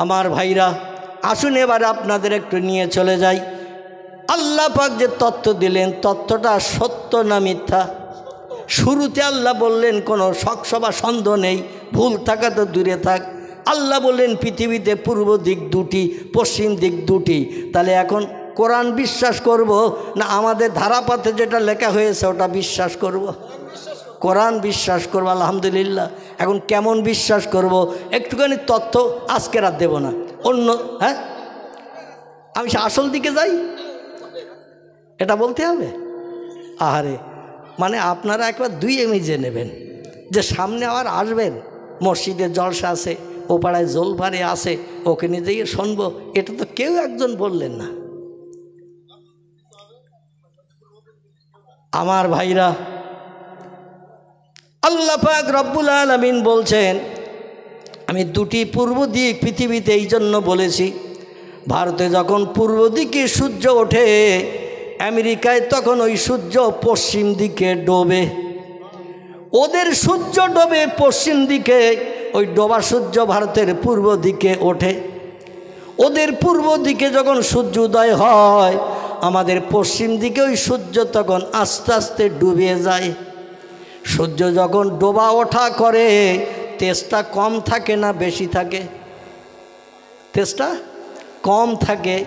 আমার ভাইরা আসুন এবারে আপনাদের একটু নিয়ে চলে যাই। আল্লাহ পাক যে তত্ত্ব দিলেন তত্ত্বটা সত্য না মিথ্যা? শুরুতে আল্লাহ বললেন কোনো শক বা সন্দেহ নেই, ভুল থাকা তো দূরে থাক। আল্লাহ বললেন পৃথিবীতে পূর্ব দিক দুটি, পশ্চিম দিক দুটি। তাহলে এখন কোরআন বিশ্বাস করব না আমাদের ধারাপাতে যেটা লেখা হয়েছে ওটা বিশ্বাস করব? কোরআন বিশ্বাস করব। আলহামদুলিল্লাহ। এখন কেমন বিশ্বাস করব? একটুখানি তথ্য আজকে রাত দেব না, অন্য হ্যাঁ আমি আসল দিকে যাই, এটা বলতে হবে। আহারে, মানে আপনারা একবার দুই এমিজে নেবেন যে সামনে আবার আসবেন, মসজিদের জলসা আছে, ও পাড়ায় জলভারে আছে, ওকে নিয়ে যেয়ে শুনবো, এটা তো কেউ একজন বললেন না। আমার ভাইরা, আল্লাহ পাক রব্বুল আলামিন বলছেন আমি দুটি পূর্ব দিক পৃথিবীতে এই জন্য বলেছি, ভারতে যখন পূর্ব দিকে সূর্য ওঠে, আমেরিকায় তখন ওই সূর্য পশ্চিম দিকে ডোবে। ওদের সূর্য ডোবে পশ্চিম দিকে, ওই ডোবা সূর্য ভারতের পূর্ব দিকে ওঠে। ওদের পূর্ব দিকে যখন সূর্য উদয় হয়, আমাদের পশ্চিম দিকে ওই সূর্য তখন আস্তে আস্তে ডুবে যায়। সূর্য যখন ডোবা ওঠা করে তেজটা কম থাকে না বেশি থাকে? তেজটা কম থাকে।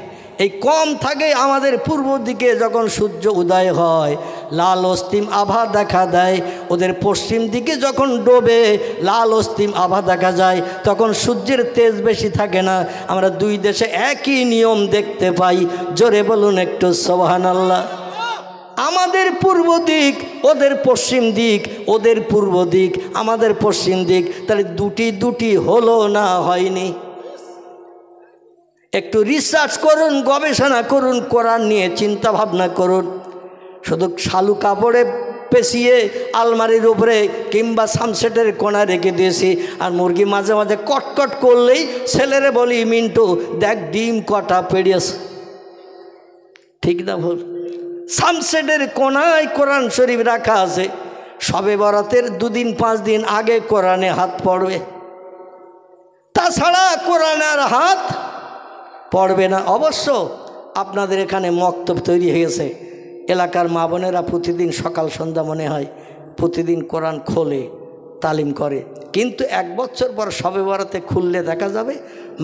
এই কম থাকে আমাদের পূর্ব দিকে যখন সূর্য উদয় হয় লাল অস্তিম আভা দেখা দেয়। ওদের পশ্চিম দিকে যখন ডোবে লাল অস্তিম আভা দেখা যায়, তখন সূর্যের তেজ বেশি থাকে না। আমরা দুই দেশে একই নিয়ম দেখতে পাই। জোরে বলুন একটু সুবহানাল্লাহ। আমাদের পূর্ব দিক, ওদের পশ্চিম দিক, ওদের পূর্ব দিক, আমাদের পশ্চিম দিক, তাহলে দুটি দুটি হলো না হয়নি? একটু রিসার্চ করুন, গবেষণা করুন, কোরআন নিয়ে চিন্তা ভাবনা করুন। শুধু শালু কাপড়ে পেঁচিয়ে আলমারির উপরে কিংবা সানসেটের কোণা রেখে দিয়েছি, আর মুরগি মাঝে মাঝে কটকট করলেই ছেলেরে বলি মিন্টু দেখ ডিম কটা পেড়িয়েছে। ঠিক না ভুল? সানসেটের কোণায় কোরআন শরীফ রাখা আছে। শবে বরাতের 2 দিন 5 দিন আগে কোরআনে হাত পড়বে, তাছাড়া কোরআনে আর হাত পড়বে না। অবশ্য আপনাদের এখানে মক্তব তৈরি হয়েছে, এলাকার মা বোনেরা প্রতিদিন সকাল সন্ধ্যা মনে হয় প্রতিদিন কোরআন খোলে, তালিম করে। কিন্তু 1 বছর পর শবে বরাতে খুললে দেখা যাবে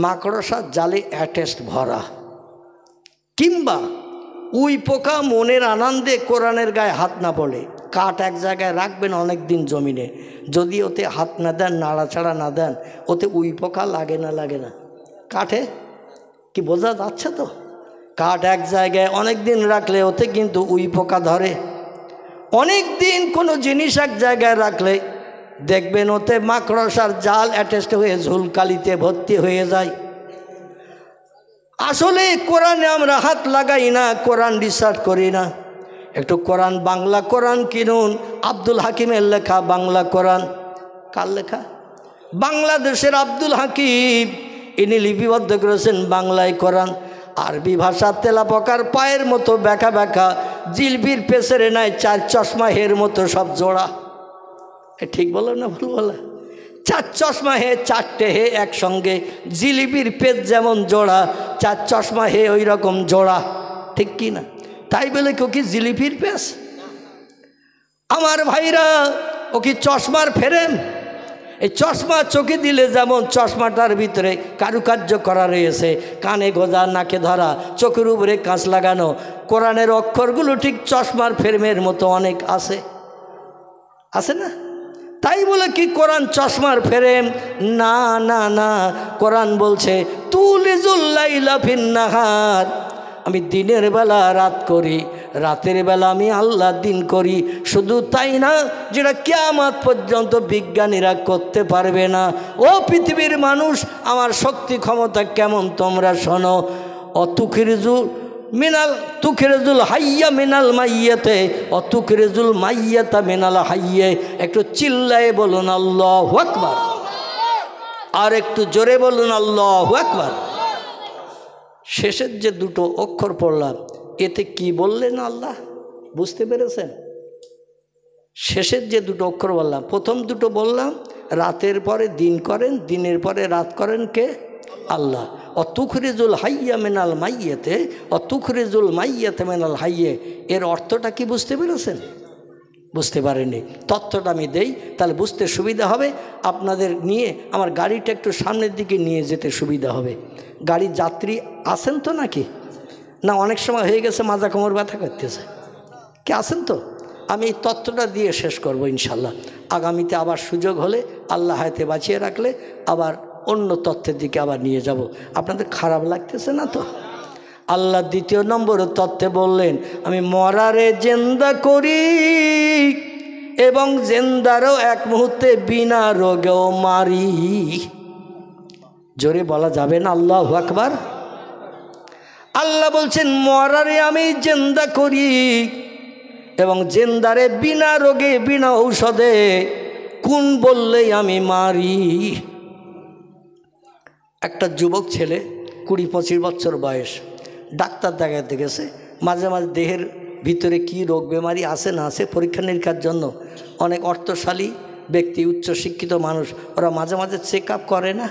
মাকড়সা জালে অ্যাটেস্ট ভরা, কিংবা উই পোকা মনের আনন্দে কোরআনের গায়ে হাত না পড়ে। কাঠ এক জায়গায় রাখবেন অনেক দিন জমিনে, যদি ওতে হাত না দেন, নাড়াচাড়া না দেন, ওতে উই পোকা লাগে না? লাগে না? কাঠে কি বোঝা যাচ্ছে তো? কাঠ এক জায়গায় অনেক দিন রাখলে ওতে কিন্তু উই পোকা ধরে। অনেক দিন কোনো জিনিস এক জায়গায় রাখলে দেখবেন ওতে মাকড়সার জাল অ্যাটেস্ট হয়ে ঝুলকালিতে ভর্তি হয়ে যায়। আসলে কোরআনে আমরা হাত লাগাই না, কোরআন রিসার্চ করি না। একটু কোরআন, বাংলা কোরআন কিনুন, আব্দুল হাকিমের লেখা বাংলা কোরআন। কার লেখা? বাংলাদেশের আব্দুল হাকিম, ইনি লিপিবদ্ধ করেছেন বাংলায় কোরআন। আরবি ভাষা তেলাপকার পায়ের মতো ব্যাকা ব্যাকা, জিলবির পেছনে নাই 4 চশমা হের মতো সব জোড়া। ঠিক বলো না ভুল বলা? 4 চশমা হে, 4টে হে একসঙ্গে, জিলিপির পেজ যেমন জোড়া, 4 চশমা হে ওই রকম জোড়া। ঠিক কি না? তাই বলে কেউ কি জিলিপির পেজ? আমার ভাইরা, ও কি চশমার ফ্রেম? এই চশমা চোখে দিলে যেমন চশমাটার ভিতরে কারুকার্য করা রয়েছে, কানে গোজা, নাকে ধরা, চোখের উপরে কাঁচ লাগানো, কোরআনের অক্ষরগুলো ঠিক চশমার ফ্রেমের মতো অনেক আছে, আছে না? তাই বলে কি কোরআন চশমার ফ্রেম? না না না, কোরআন বলছে তুলিজুল লাইলা ফিন নাহার, আমি দিনের বেলা রাত করি, রাতের বেলা আমি আল্লাহ দিন করি। শুধু তাই না, যেটা কিয়ামত পর্যন্ত বিজ্ঞানীরা করতে পারবে না। ও পৃথিবীর মানুষ, আমার শক্তি ক্ষমতা কেমন তোমরা শোনো। তুখরিজুল হাইয়া মিনাল মাইয়াতে তুখরিজুল মাইয়াতা মিনাল হাইয়ে। একটু চিল্লায়ে বলুন আল্লাহু আকবার, আর একটু জোরে বলুন আল্লাহু আকবার। শেষের যে 2টো অক্ষর পড়লাম, এতে কি বললেন আল্লাহ? বুঝতে পেরেছেন? শেষের যে 2টো অক্ষর বললাম, প্রথম 2টো বললাম রাতের পরে দিন করেন, দিনের পরে রাত করেন কে? আল্লাহ। অতুখরিজুল হাইয়া মিনাল মাইয়াতে অতুখরিজুল মাইয়াতে মিনাল হাইয়ে, এর অর্থটা কি বুঝতে পেরেছেন? বুঝতে পারেনি। তথ্যটা আমি দেই, তাহলে বুঝতে সুবিধা হবে। আপনাদের নিয়ে আমার গাড়িটা একটু সামনের দিকে নিয়ে যেতে সুবিধা হবে। গাড়ির যাত্রী আছেন তো নাকি? না অনেক সময় হয়ে গেছে মাজা কোমর ব্যথা করতেছে, কি আছেন তো? আমি এই তথ্যটা দিয়ে শেষ করব ইনশাল্লাহ। আগামীতে আবার সুযোগ হলে আল্লাহ হায়াতে বাঁচিয়ে রাখলে আবার অন্য তথ্যের দিকে আবার নিয়ে যাব। আপনাদের খারাপ লাগতেছে না তো? আল্লাহ দ্বিতীয় নম্বর তথ্যে বললেন, আমি মরারে জেন্দা করি এবং জেন্দারও এক মুহূর্তে বিনা রোগেও মারি। জোরে বলা যাবে না আল্লাহু আকবার? আল্লাহ বলছেন মরারে আমি জেন্দা করি এবং জেন্দারে বিনা রোগে বিনা ঔষধে কোন বললেই আমি মারি। একটা যুবক ছেলে 20-25 বছর বয়স, ডাক্তার দেখাতে গেছে। মাঝে মাঝে দেহের ভিতরে কি রোগ বেমারি আছে না আছে পরীক্ষা নিরীক্ষার জন্য অনেক অর্থশালী ব্যক্তি, উচ্চশিক্ষিত মানুষ, ওরা মাঝে মাঝে চেক আপ করে না,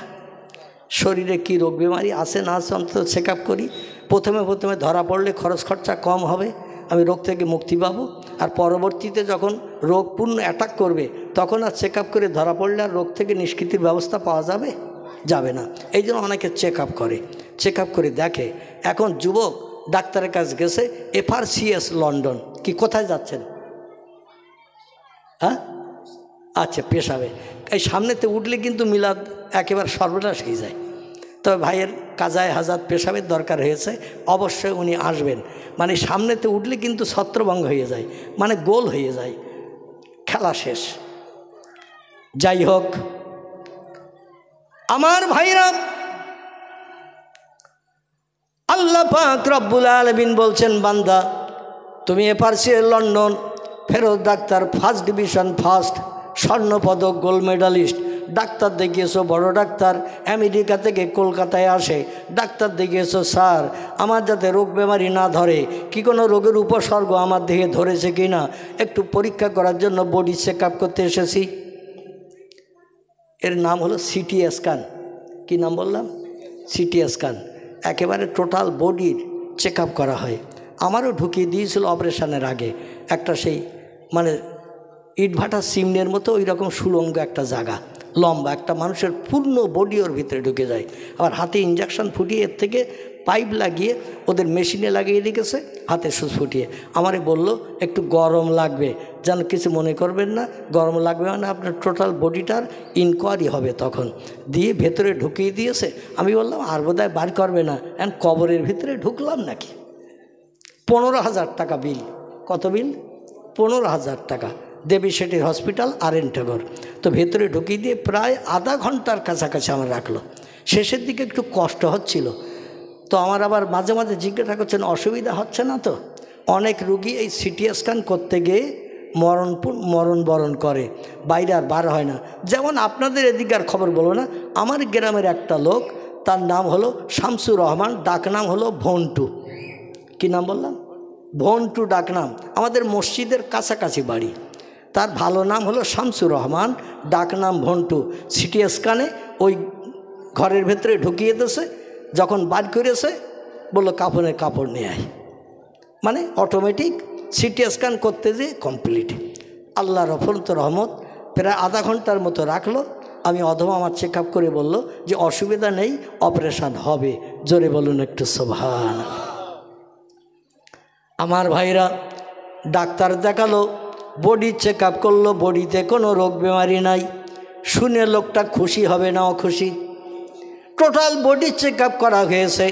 শরীরে কি রোগ বেমারি আছে না আছে অন্তত চেক আপ করি। প্রথমে ধরা পড়লে খরচ খরচা কম হবে, আমি রোগ থেকে মুক্তি পাবো। আর পরবর্তীতে যখন রোগ পূর্ণ অ্যাটাক করবে তখন আর চেক আপ করে ধরা পড়লে আর রোগ থেকে নিষ্কৃতির ব্যবস্থা পাওয়া যাবে না। এই জন্য অনেকে চেক আপ করে, চেক আপ করে দেখে। এখন যুবক ডাক্তারের কাছে গেছে, FRCS লন্ডন। কি কোথায় যাচ্ছেন? হ্যাঁ আচ্ছা, পেশাবে। এই সামনেতে উঠলে কিন্তু মিলাদ একেবারে সর্বনাশ হয়ে যায়। তবে ভাইয়ের কাজায় হাজাত পেশাবের দরকার হয়েছে, অবশ্যই উনি আসবেন। মানে সামনেতে উঠলে কিন্তু ছত্রভঙ্গ হয়ে যায়, মানে গোল হয়ে যায়, খেলা শেষ। যাই হোক আমার ভাইরা, আল্লাহ পাক রব্বুল আলামিন বলছেন, বান্দা তুমি FRCS লন্ডন ফেরত ডাক্তার, ফার্স্ট ডিভিশন ফার্স্ট, স্বর্ণপদক, গোল্ড মেডালিস্ট ডাক্তার দেখিয়েছো, বড় ডাক্তার আমেরিকা থেকে কলকাতায় আসে, ডাক্তার দেখিয়েছো, স্যার আমার যাতে রোগ বেমারি না ধরে, কি কোনো রোগের উপসর্গ আমার দেহে ধরেছে কি না একটু পরীক্ষা করার জন্য বডি চেক আপ করতে এসেছি। এর নাম হলো সিটি স্ক্যান। কি নাম বললাম? CT scan. একেবারে টোটাল বডির চেক আপ করা হয়। আমারও ঢুকিয়ে দিয়েছিল অপারেশনের আগে একটা সেই মানে ইটভাটা সিমনের মতো ওই রকম সুড়ঙ্গ একটা জায়গা, লম্বা একটা মানুষের পূর্ণ বডি ওর ভিতরে ঢুকে যায়। আবার হাতে ইঞ্জেকশন ফুটিয়ে এর থেকে পাইপ লাগিয়ে ওদের মেশিনে লাগিয়ে রেখেছে, হাতে সুচ ফুটিয়ে। আমারে বলল একটু গরম লাগবে, যেন কিছু মনে করবেন না, গরম লাগবে মানে আপনার টোটাল বডিটার ইনকোয়ারি হবে। তখন দিয়ে ভেতরে ঢুকিয়ে দিয়েছে। আমি বললাম আর বোধহয় বার করবে না, এখন কবরের ভিতরে ঢুকলাম নাকি। 15,000 টাকা বিল। কত বিল? 15,000 টাকা। দেবী শেঠির হসপিটাল, RN টেগর। তো ভেতরে ঢুকিয়ে দিয়ে প্রায় আধা ঘন্টার কাছাকাছি আমার রাখলো। শেষের দিকে একটু কষ্ট হচ্ছিল, তো আমার আবার মাঝে মাঝে জিজ্ঞাসা করছেন অসুবিধা হচ্ছে না তো? অনেক রুগী এই সিটি স্ক্যান করতে গিয়ে মরণ বরণ করে, বাইরে আর বার হয় না। যেমন আপনাদের এদিকার খবর বলবো না, আমার গ্রামের একটা লোক, তার নাম হলো শামসুর রহমান, ডাকনাম হলো ভন্টু। কি নাম বললাম? ভন্টু ডাকনাম। আমাদের মসজিদের কাছাকাছি বাড়ি। তার ভালো নাম হলো শামসুর রহমান, ডাকনাম ভন্টু। সিটি স্ক্যানে ওই ঘরের ভেতরে ঢুকিয়ে দিয়েছে, যখন বার করেছে বললো কাপড়ের কাপড় নিয়ে আয়, মানে অটোমেটিক সিটি স্ক্যান করতে যে কমপ্লিট। আল্লাহর রফরত রহমত, প্রায় আধা ঘন্টার মতো রাখলো। আমি অধমা আমার চেক আপ করে বলল যে অসুবিধা নেই, অপারেশান হবে। জোরে বলুন একটু সুবহান। আমার ভাইরা, ডাক্তার দেখালো, বডি চেক আপ করলো, বডিতে কোনো রোগ বেমারি নাই। শুনে লোকটা খুশি হবে না অখুশি? টোটাল বডি চেক আপ করা হয়েছে,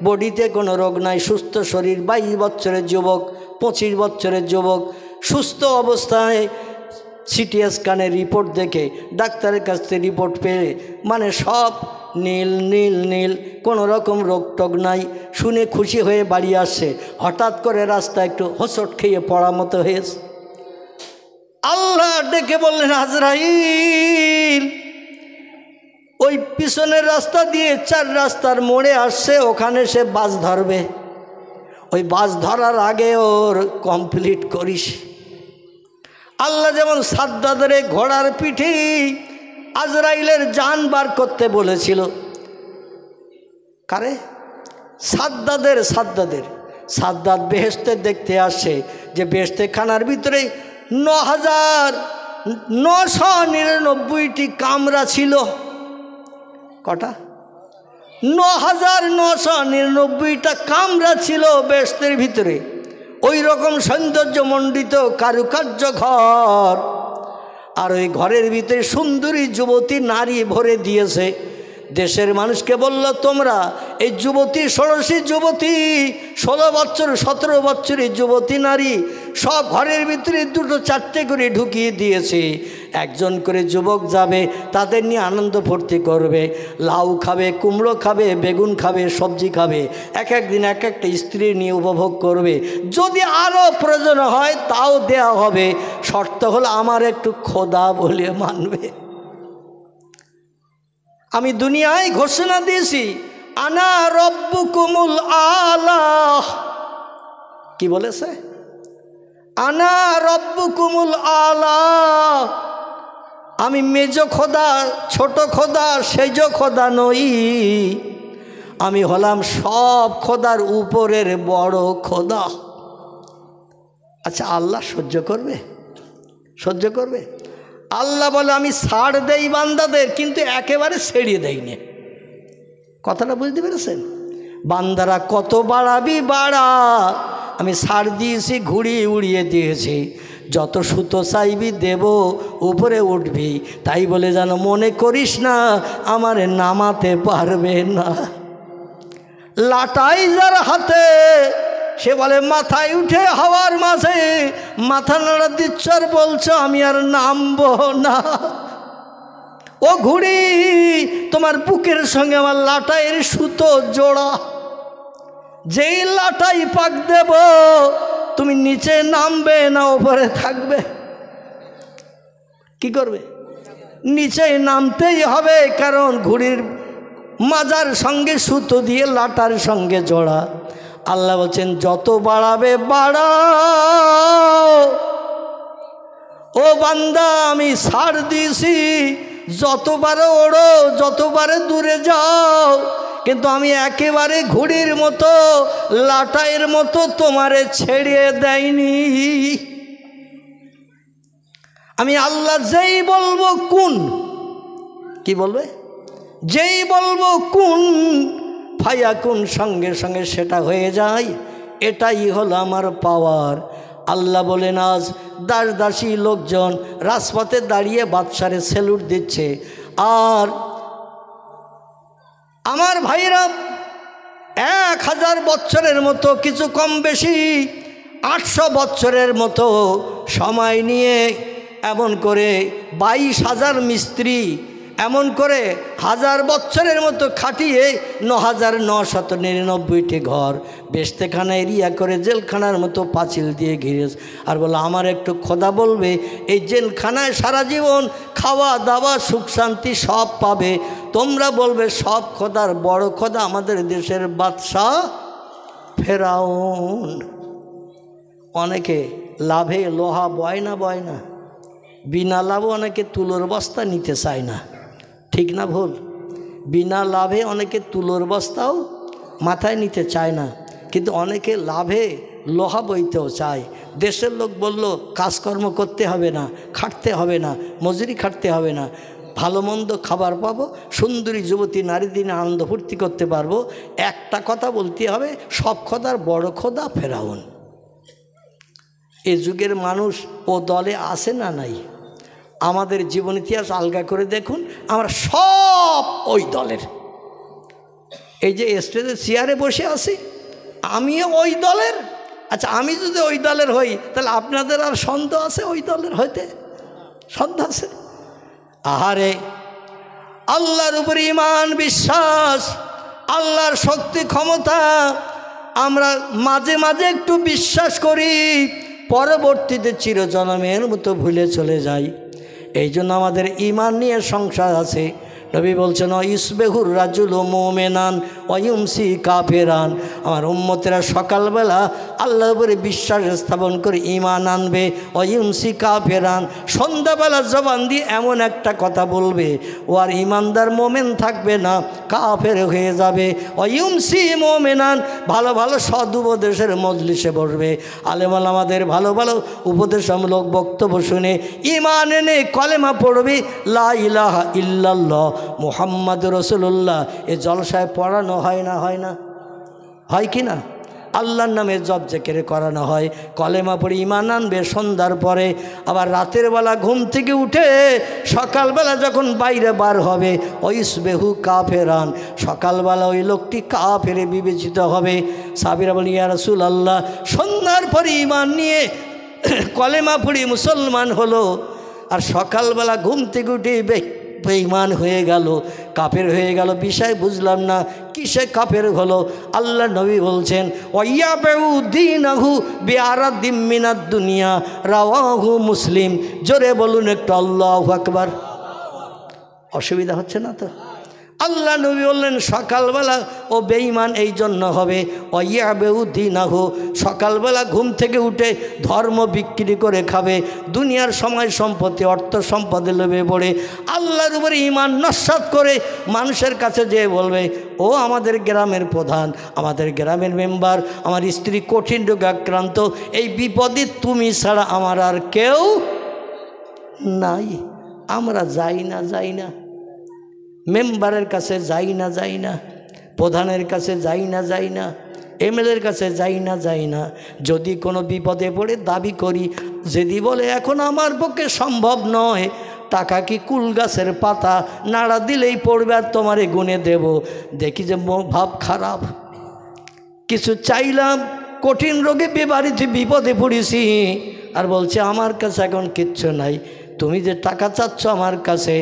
বডিতে কোনো রোগ নাই, সুস্থ শরীর। 22 বছরের যুবক, 25 বছরের যুবক, সুস্থ অবস্থায় সিটি স্ক্যানের রিপোর্ট দেখে ডাক্তারের কাছ থেকে রিপোর্ট পেয়ে মানে সব নীল নীল নীল, কোনো রকম রোগ টোগ নাই। শুনে খুশি হয়ে বাড়ি আসছে। হঠাৎ করে রাস্তা একটু হোঁচট খেয়ে পড়া মতো হয়েছে। আল্লাহ ডেকে বললেন, আজরাইল ওই পিছনের রাস্তা দিয়ে 4 রাস্তার মোড়ে আসছে, ওখানে সে বাস ধরবে। ওই বাস ধরার আগে ওর কমপ্লিট করিস। আল্লাহ যেমন সাদ্দাদের ঘোড়ার পিঠে আজরাইলের জান বার করতে বলেছিল, কারে? সাদ্দাদের। সাদ্দাদ বেহেশতে দেখতে আসে যে বেহেশতে খানার ভিতরে 9,999টি কামরা ছিল। কটা? 9,999টা কামরা ছিল বেহেশতের ভিতরে। ওই রকম সৌন্দর্যমণ্ডিত কারুকার্য ঘর, আর ওই ঘরের ভিতরে সুন্দরী যুবতী নারী ভরে দিয়েছে। দেশের মানুষকে বলল, তোমরা এই যুবতী, ষোড়শী যুবতী, 16 বছর 17 বছরের যুবতী নারী সব ঘরের ভিতরে 2-4টে করে ঢুকিয়ে দিয়েছে। একজন করে যুবক যাবে, তাদের নিয়ে আনন্দ ফুর্তি করবে, লাউ খাবে, কুমড়ো খাবে, বেগুন খাবে, সবজি খাবে, এক একদিন এক একটা স্ত্রী নিয়ে উপভোগ করবে। যদি আরও প্রয়োজন হয় তাও দেয়া হবে, শর্ত হলো আমার একটু খোদা বলে মানবে। আমি দুনিয়ায় ঘোষণা দিয়েছি, আনা রব্বুকুমুল আলা। কি বলেছে? আনা রব্বুকুমুল আলা। আমি মেজ খোদা, ছোট খোদা, সেজ খোদা নই। আমি হলাম সব খোদার উপরের বড় খোদা। আচ্ছা, আল্লাহ সহ্য করবে? সহ্য করবে? আল্লাহ বলে, আমি ছাড় দেই বান্দাদের, কিন্তু একেবারে ছেড়িয়ে দেয়নি। কথাটা বুঝতে পেরেছেন? বান্দারা কত বাড়াবি বাড়া, আমি ছাড় দিয়েছি, ঘুরিয়ে উড়িয়ে দিয়েছি। যত সুতো চাইবি দেব, উপরে উঠবি। তাই বলে যেন মনে করিস না আমার নামাতে পারবে না। লাটাই যার হাতে, সে বলে মাথায় উঠে হাওয়ার মাঝে মাথা নাড়া দিচ্ছ আর বলছো আমি আর নামবো না। ও ঘুড়ি, তোমার বুকের সঙ্গে আমার লাটাইয়ের সুতো জোড়া। যেই লাটাই পাক দেব, তুমি নিচে নামবে না উপরে থাকবে? কি করবে? নিচে নামতেই হবে, কারণ ঘুড়ির মাজার সঙ্গে সুতো দিয়ে লাটার সঙ্গে জোড়া। আল্লাহ বলছেন, যত বাড়াবে বাড়াও। ও বান্দা, আমি ছাড় দিয়েছি, যতবারে ওড়ো, যতবারে দূরে যাও, কিন্তু আমি একেবারে ঘুড়ির মতো, লাটাইয়ের মতো তোমারে ছেড়ে দেয়নি। আমি আল্লাহ যেই বলবো কুন, কি বলবে? যেই বলবো কুন ফায়াকুন, সঙ্গে সঙ্গে সেটা হয়ে যায়। এটাই হলো আমার পাওয়ার। আল্লাহ বলেন, আজ দাস দাসী লোকজন রাজপথে দাঁড়িয়ে বাদশারে স্যালুট দিচ্ছে। আর আমার ভাইরা 1000 বছরের মতো, কিছু কম বেশি 800 বছরের মতো সময় নিয়ে এমন করে 22,000 মিস্ত্রি এমন করে 1000 বছরের মতো খাটিয়ে 9,999টি ঘর বেস্তেখানা এরিয়া করে জেলখানার মতো পাঁচিল দিয়ে ঘিরেছে। আর বলে, আমার একটু খোদা বলবে, এই জেলখানায় সারা জীবন খাওয়া দাওয়া সুখ শান্তি সব পাবে। তোমরা বলবে সব খোদার বড় খোদা আমাদের দেশের বাদশাহ ফেরাউন। অনেকে লাভে লোহা বয় না, বিনা লাভে অনেকে তুলোর বস্তা নিতে চায় না। ঠিক না ভুল? বিনা লাভে অনেকে তুলোর বস্তাও মাথায় নিতে চায় না, কিন্তু অনেকে লাভে লোহা বইতেও চায়। দেশের লোক বলল কাজকর্ম করতে হবে না, খাটতে হবে না, মজুরি খাটতে হবে না, ভালো মন্দ খাবার পাবো, সুন্দরী যুবতী নারী দিনে আনন্দ ফুর্তি করতে পারবো। একটা কথা বলতে হবে, সব খোদার বড় খোদা ফেরাউন। এ যুগের মানুষ ও দলে আছে না নাই? আমাদের জীবন ইতিহাস আলগা করে দেখুন, আমরা সব ওই দলের। এই যে স্টেজে চেয়ারে বসে আছি, আমিও ওই দলের। আচ্ছা, আমি যদি ওই দলের হই, তাহলে আপনাদের আর সন্দেহ আছে ওই দলের হইতে? সন্দেহ আছে? আহারে, আল্লাহর উপরে ঈমান বিশ্বাস, আল্লাহর শক্তি ক্ষমতা আমরা মাঝে মাঝে একটু বিশ্বাস করি, পরবর্তীতে চিরজনমের মতো ভুলে চলে যাই। এই জন্য আমাদের ঈমান নিয়ে সংশয় আছে। নবী বলছেন, ইসবেহুর রাজুল মুমিনান ওয়ায়ুমসি কাফেরান। আমার উম্মতেরা সকালবেলা আল্লাহর উপরে বিশ্বাস স্থাপন করে ঈমান আনবে, ওয়ায়ুমসি কাফেরান সন্ধ্যাবেলা জবান দিয়ে এমন একটা কথা বলবে ও আর ঈমানদার মোমেন থাকবে না, কাফের হয়ে যাবে। ওয়ায়ুমসি মুমিনান ভালো ভালো সদ উপদেশের মজলিসে বসবে, আলেম ওলামাদের ভালো ভালো উপদেশমূলক বক্তব্য শুনে ঈমান এনে কলেমা পড়বে লা ইলাহা ইল্লাল্লাহ মুহাম্মাদুর রাসূলুল্লাহ। এ জলসায় পড়ানো হয় না, হয় না, হয় কি না? আল্লাহর নামে জপ জিকির করানো হয়, কলেমা পড়ে ঈমান আনবে সন্ধ্যার পরে। আবার রাতের বেলা ঘুম থেকে উঠে সকালবেলা যখন বাইরে বার হবে ওয়াইসবেহু কাফেরান, সকালবেলা ওই লোকটি কাফেরে বিবেচিত হবে। সাহাবীরা বলেন ইয়া রাসূলুল্লাহ, সন্ধ্যার পরে ঈমান নিয়ে কলেমা পড়ে মুসলমান হলো আর সকালবেলা ঘুম থেকে উঠে বেঈমান হয়ে গেল, কাফের হয়ে গেল, বিষয় বুঝলাম না কিসে কাফের হলো। আল্লাহ নবী বলছেন ওয়াইয়াবু দীনাহু বিআরাদিম মিনাদ দুনিয়া, রাওয়াহু মুসলিম। জোরে বলুন একটু আল্লাহু আকবার। অসুবিধা হচ্ছে না তো? আল্লাহ নবী বললেন সকালবেলা ও বেঈমান এই জন্য হবে ওয়াইয়াবু দীনাহু, সকালবেলা ঘুম থেকে উঠে ধর্ম বিক্রি করে খাবে, দুনিয়ার সময় সম্পত্তি অর্থ সম্পদে লোভে পড়ে আল্লাহর উপরে ঈমান নস্যাৎ করে মানুষের কাছে যেয়ে বলবে ও আমাদের গ্রামের প্রধান, আমাদের গ্রামের মেম্বার, আমার স্ত্রী কঠিন রোগে আক্রান্ত, এই বিপদে তুমি ছাড়া আমার আর কেউ নাই, আমরা যাই না, মেম্বারের কাছে যাই না, প্রধানের কাছে যাই না, এমএলএর কাছে যাই না। যদি কোনো বিপদে পড়ে দাবি করি, যদি বলে এখন আমার পক্ষে সম্ভব নয়, টাকা কি কুল গাছের পাতা, নাড়া দিলেই পড়বে আর তোমারে গুনে দেব। দেখি যে ভাব খারাপ, কিছু চাইলাম, কঠিন রোগে বাড়িতে বিপদে পড়েছি আর বলছে আমার কাছে এখন কিচ্ছু নাই, তুমি যে টাকা চাচ্ছ আমার কাছে,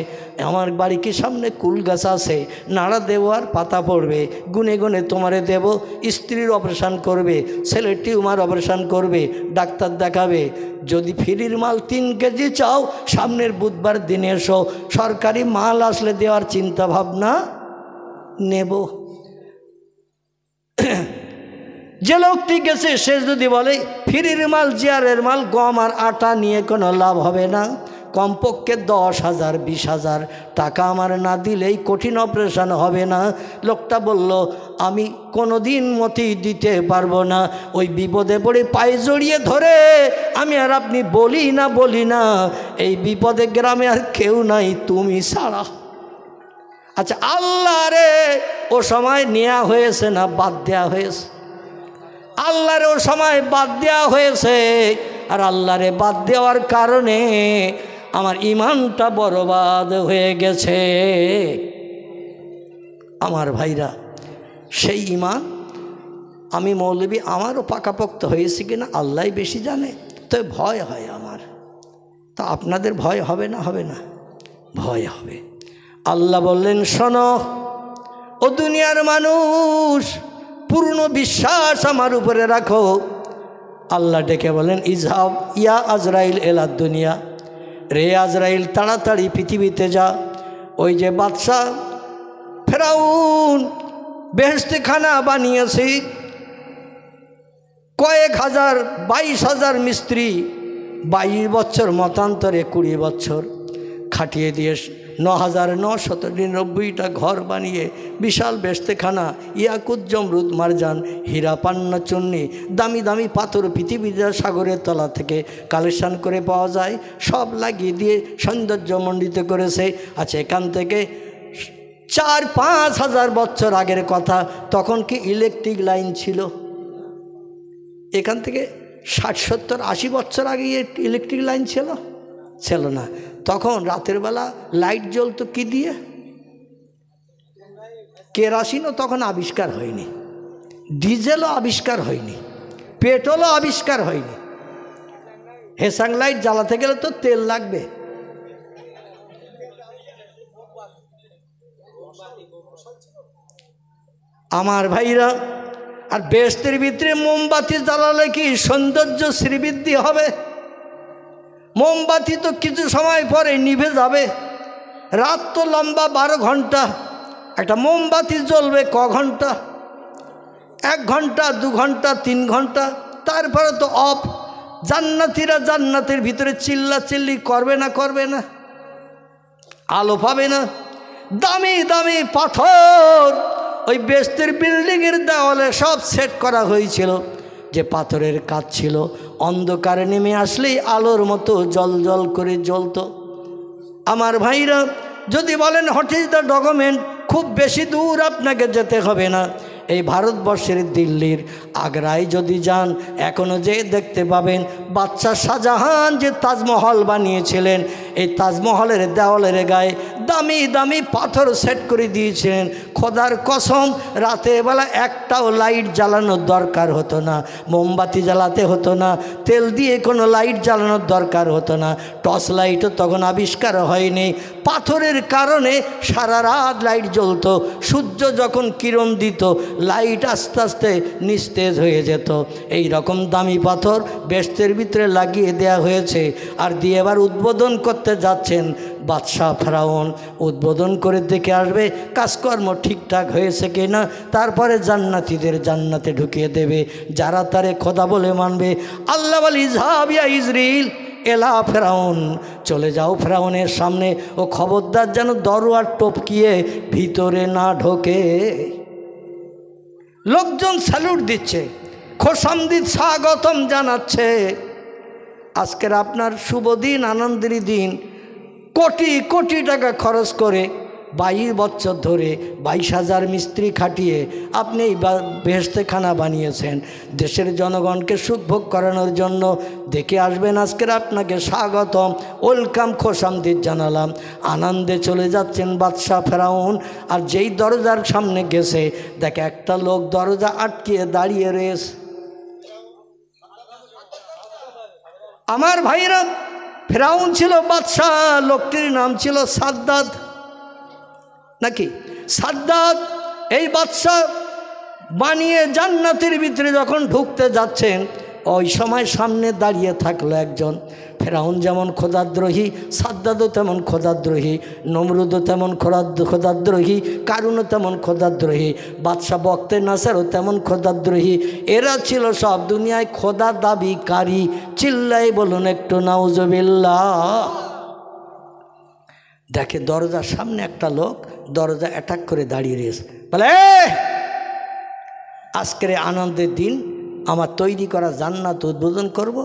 আমার বাড়ি কি সামনে কুল গাছ আছে, নাড়া দেবো আর পাতা পড়বে, গুনে গুনে তোমারে দেব। স্ত্রীর অপারেশান করবে, ছেলের টিউমার অপারেশান করবে, ডাক্তার দেখাবে। যদি ফ্রির মাল 3 কেজি চাও সামনের বুধবার দিনে এসো, সরকারি মাল আসলে দেওয়ার চিন্তা ভাবনা নেব। যে লোকটি গেছে সে যদি বলে ফ্রির মাল, জিয়ারের মাল, গম আর আটা নিয়ে কোনো লাভ হবে না, কমপক্ষে 10,000 20,000 টাকা আমার না দিলেই কঠিন অপারেশন হবে না। লোকটা বলল আমি কোনো দিন মতেই দিতে পারবো না। ওই বিপদে পড়ে পায়ে জড়িয়ে ধরে আমি আর আপনি বলি না এই বিপদে গ্রামে আর কেউ নাই তুমি ছাড়া। আচ্ছা আল্লাহ রে ও সময় নেওয়া হয়েছে না বাদ দেওয়া হয়েছে? আল্লাহরে ও সময় বাদ দেওয়া হয়েছে, আর আল্লাহরে বাদ দেওয়ার কারণে আমার ঈমানটা বরবাদ হয়ে গেছে। আমার ভাইরা, সেই ঈমান আমি মৌলবী আমারও পাকাপোক্ত হয়েছে কিনা আল্লাহই বেশি জানে। তো ভয় হয় আমার, তা আপনাদের ভয় হবে না? হবে না, ভয় হবে। আল্লাহ বললেন শোনো ও দুনিয়ার মানুষ, পূর্ণ বিশ্বাস আমার উপরে রাখো। আল্লাহ ডেকে বলেন ইজহাব ইয়া আজরাইল এলা দুনিয়া, রে আজরাইল তাড়াতাড়ি পৃথিবীতে যা। ওই যে বাদশাহ ফেরাউন বেহেশতে খানা বানিয়েছে, কয়েক হাজার 22,000 মিস্ত্রি 22 বছর মতান্তরে 20 বছর খাটিয়ে দিয়ে 9,999টা ঘর বানিয়ে বিশাল বেহেশতেখানা, ইয়াকুত জমরুদ মারজান হীরা পান্না চুন্নি দামি দামি পাথর পৃথিবীর সাগরের তলা থেকে কালেকশন করে পাওয়া যায়, সব লাগিয়ে দিয়ে সৌন্দর্যমণ্ডিত করেছে। আচ্ছা এখান থেকে 4-5 হাজার বছর আগের কথা, তখন কি ইলেকট্রিক লাইন ছিল? এখান থেকে 60-70-80 বছর আগে ইলেকট্রিক লাইন ছিল না। তখন রাতের বেলা লাইট জ্বলতো কি দিয়ে? কেরাসিনও তখন আবিষ্কার হয়নি, ডিজেলও আবিষ্কার হয়নি, পেট্রোলও আবিষ্কার হয়নি। হেসাং লাইট জ্বালাতে গেলে তো তেল লাগবে। আমার ভাইরা, আর বেহেশতের ভিতরে মোমবাতি জ্বালালে কি সৌন্দর্য শ্রীবৃদ্ধি হবে? মোমবাতি তো কিছু সময় পরে নিভে যাবে। রাত তো লম্বা 12 ঘন্টা, একটা মোমবাতি জ্বলবে ক ঘন্টা? 1 ঘন্টা, 2 ঘন্টা, 3 ঘন্টা, তারপরে তো অফ। জান্নাতীরা জান্নাতের ভিতরে চিল্লাচিল্লি করবে না? করবে না? আলো পাবে না? দামি দামি পাথর ওই বেহেশতের বিল্ডিংয়ের দেওয়ালে সব সেট করা হয়েছিল, যে পাথরের কাজ ছিল অন্ধকারে নেমে আসলেই আলোর মতো জল জল করে জ্বলতো। আমার ভাইরা, যদি বলেন হোয়াট ইজ দ্য ডকুমেন্ট, খুব বেশি দূর আপনাকে যেতে হবে না। এই ভারতবর্ষের দিল্লির আগ্রায় যদি যান, এখনও যে দেখতে পাবেন বাদশাহ শাহজাহান যে তাজমহল বানিয়েছিলেন, এই তাজমহলের দেওয়ালের গায়ে দামি দামি পাথর সেট করে দিয়েছিলেন। খোদার কসম, রাতের বেলা একটাও লাইট জ্বালানোর দরকার হতো না, মোমবাতি জ্বালাতে হতো না, তেল দিয়ে কোনো লাইট জ্বালানোর দরকার হতো না, টর্চ লাইটও তখন আবিষ্কার হয়নি। পাথরের কারণে সারা রাত লাইট জ্বলতো। সূর্য যখন কিরণ দিত, লাইট আস্তে আস্তে নিস্তেজ হয়ে যেত। এই রকম দামি পাথর বেহেশতের ভিতরে লাগিয়ে দেয়া হয়েছে। আর দিয়ে এবার উদ্বোধন করতে যাচ্ছেন বাদশাহ ফেরাউন। উদ্বোধন করে দেখে আসবে কাজকর্ম ঠিকঠাক হয়েছে কি না, তারপরে জান্নাতীদের জান্নাতে ঢুকিয়ে দেবে, যারা তারে খোদা বলে মানবে। আল্লাহ বলে, ইজহাব ইয়া ইজরিল এলা ফেরাউন, চলে যাও ফেরাউনের সামনে, ও খবরদার যেন দরওয়ার টপকিয়ে ভিতরে না ঢোকে। লোকজন স্যালুট দিচ্ছে, খোশামদিদ স্বাগতম জানাচ্ছে। আজকের আপনার শুভ দিন, আনন্দের দিন। কোটি কোটি টাকা খরচ করে 22 বছর ধরে 22,000 মিস্ত্রি খাটিয়ে আপনি এই বেহেশতেখানা বানিয়েছেন দেশের জনগণকে সুখভোগ করানোর জন্য। দেখে আসবেন, আজকের আপনাকে স্বাগতম, ওয়েলকাম, খোশামদিদ জানালাম। আনন্দে চলে যাচ্ছেন বাদশাহ ফেরাউন। আর যেই দরজার সামনে গেছে, দেখে একটা লোক দরজা আটকিয়ে দাঁড়িয়ে রয়েছে। আমার ভাইরা, ফেরাউন ছিল বাদশাহ, লোকটির নাম ছিল সাদ্দাদ, নাকি সাদ্দাদ। এই বাদশাহ বানিয়ে জান্নাতের ভিতরে যখন ঢুকতে যাচ্ছেন, ওই সময় সামনে দাঁড়িয়ে থাকলো একজন। ফেরাউন যেমন খোদাদ্রোহী, সাদ্দাদও তেমন খোদাদ্রোহী, নমরুদও তেমন খোদাদ্রোহী, কারুনও তেমন খোদাদ্রোহী, বাদশাহ বক্তে নাসারও তেমন খোদাদ্রোহী। এরা ছিল সব দুনিয়ায় খোদা দাবিকারী। চিল্লাই বলুন একটু নাউজুবিল্লাহ। দেখে দরজার সামনে একটা লোক দরজা অ্যাটাক করে দাঁড়িয়ে রয়েছে। বলে, আজকের আনন্দের দিন, আমার তৈরি করা জান্নাত উদ্বোধন করব,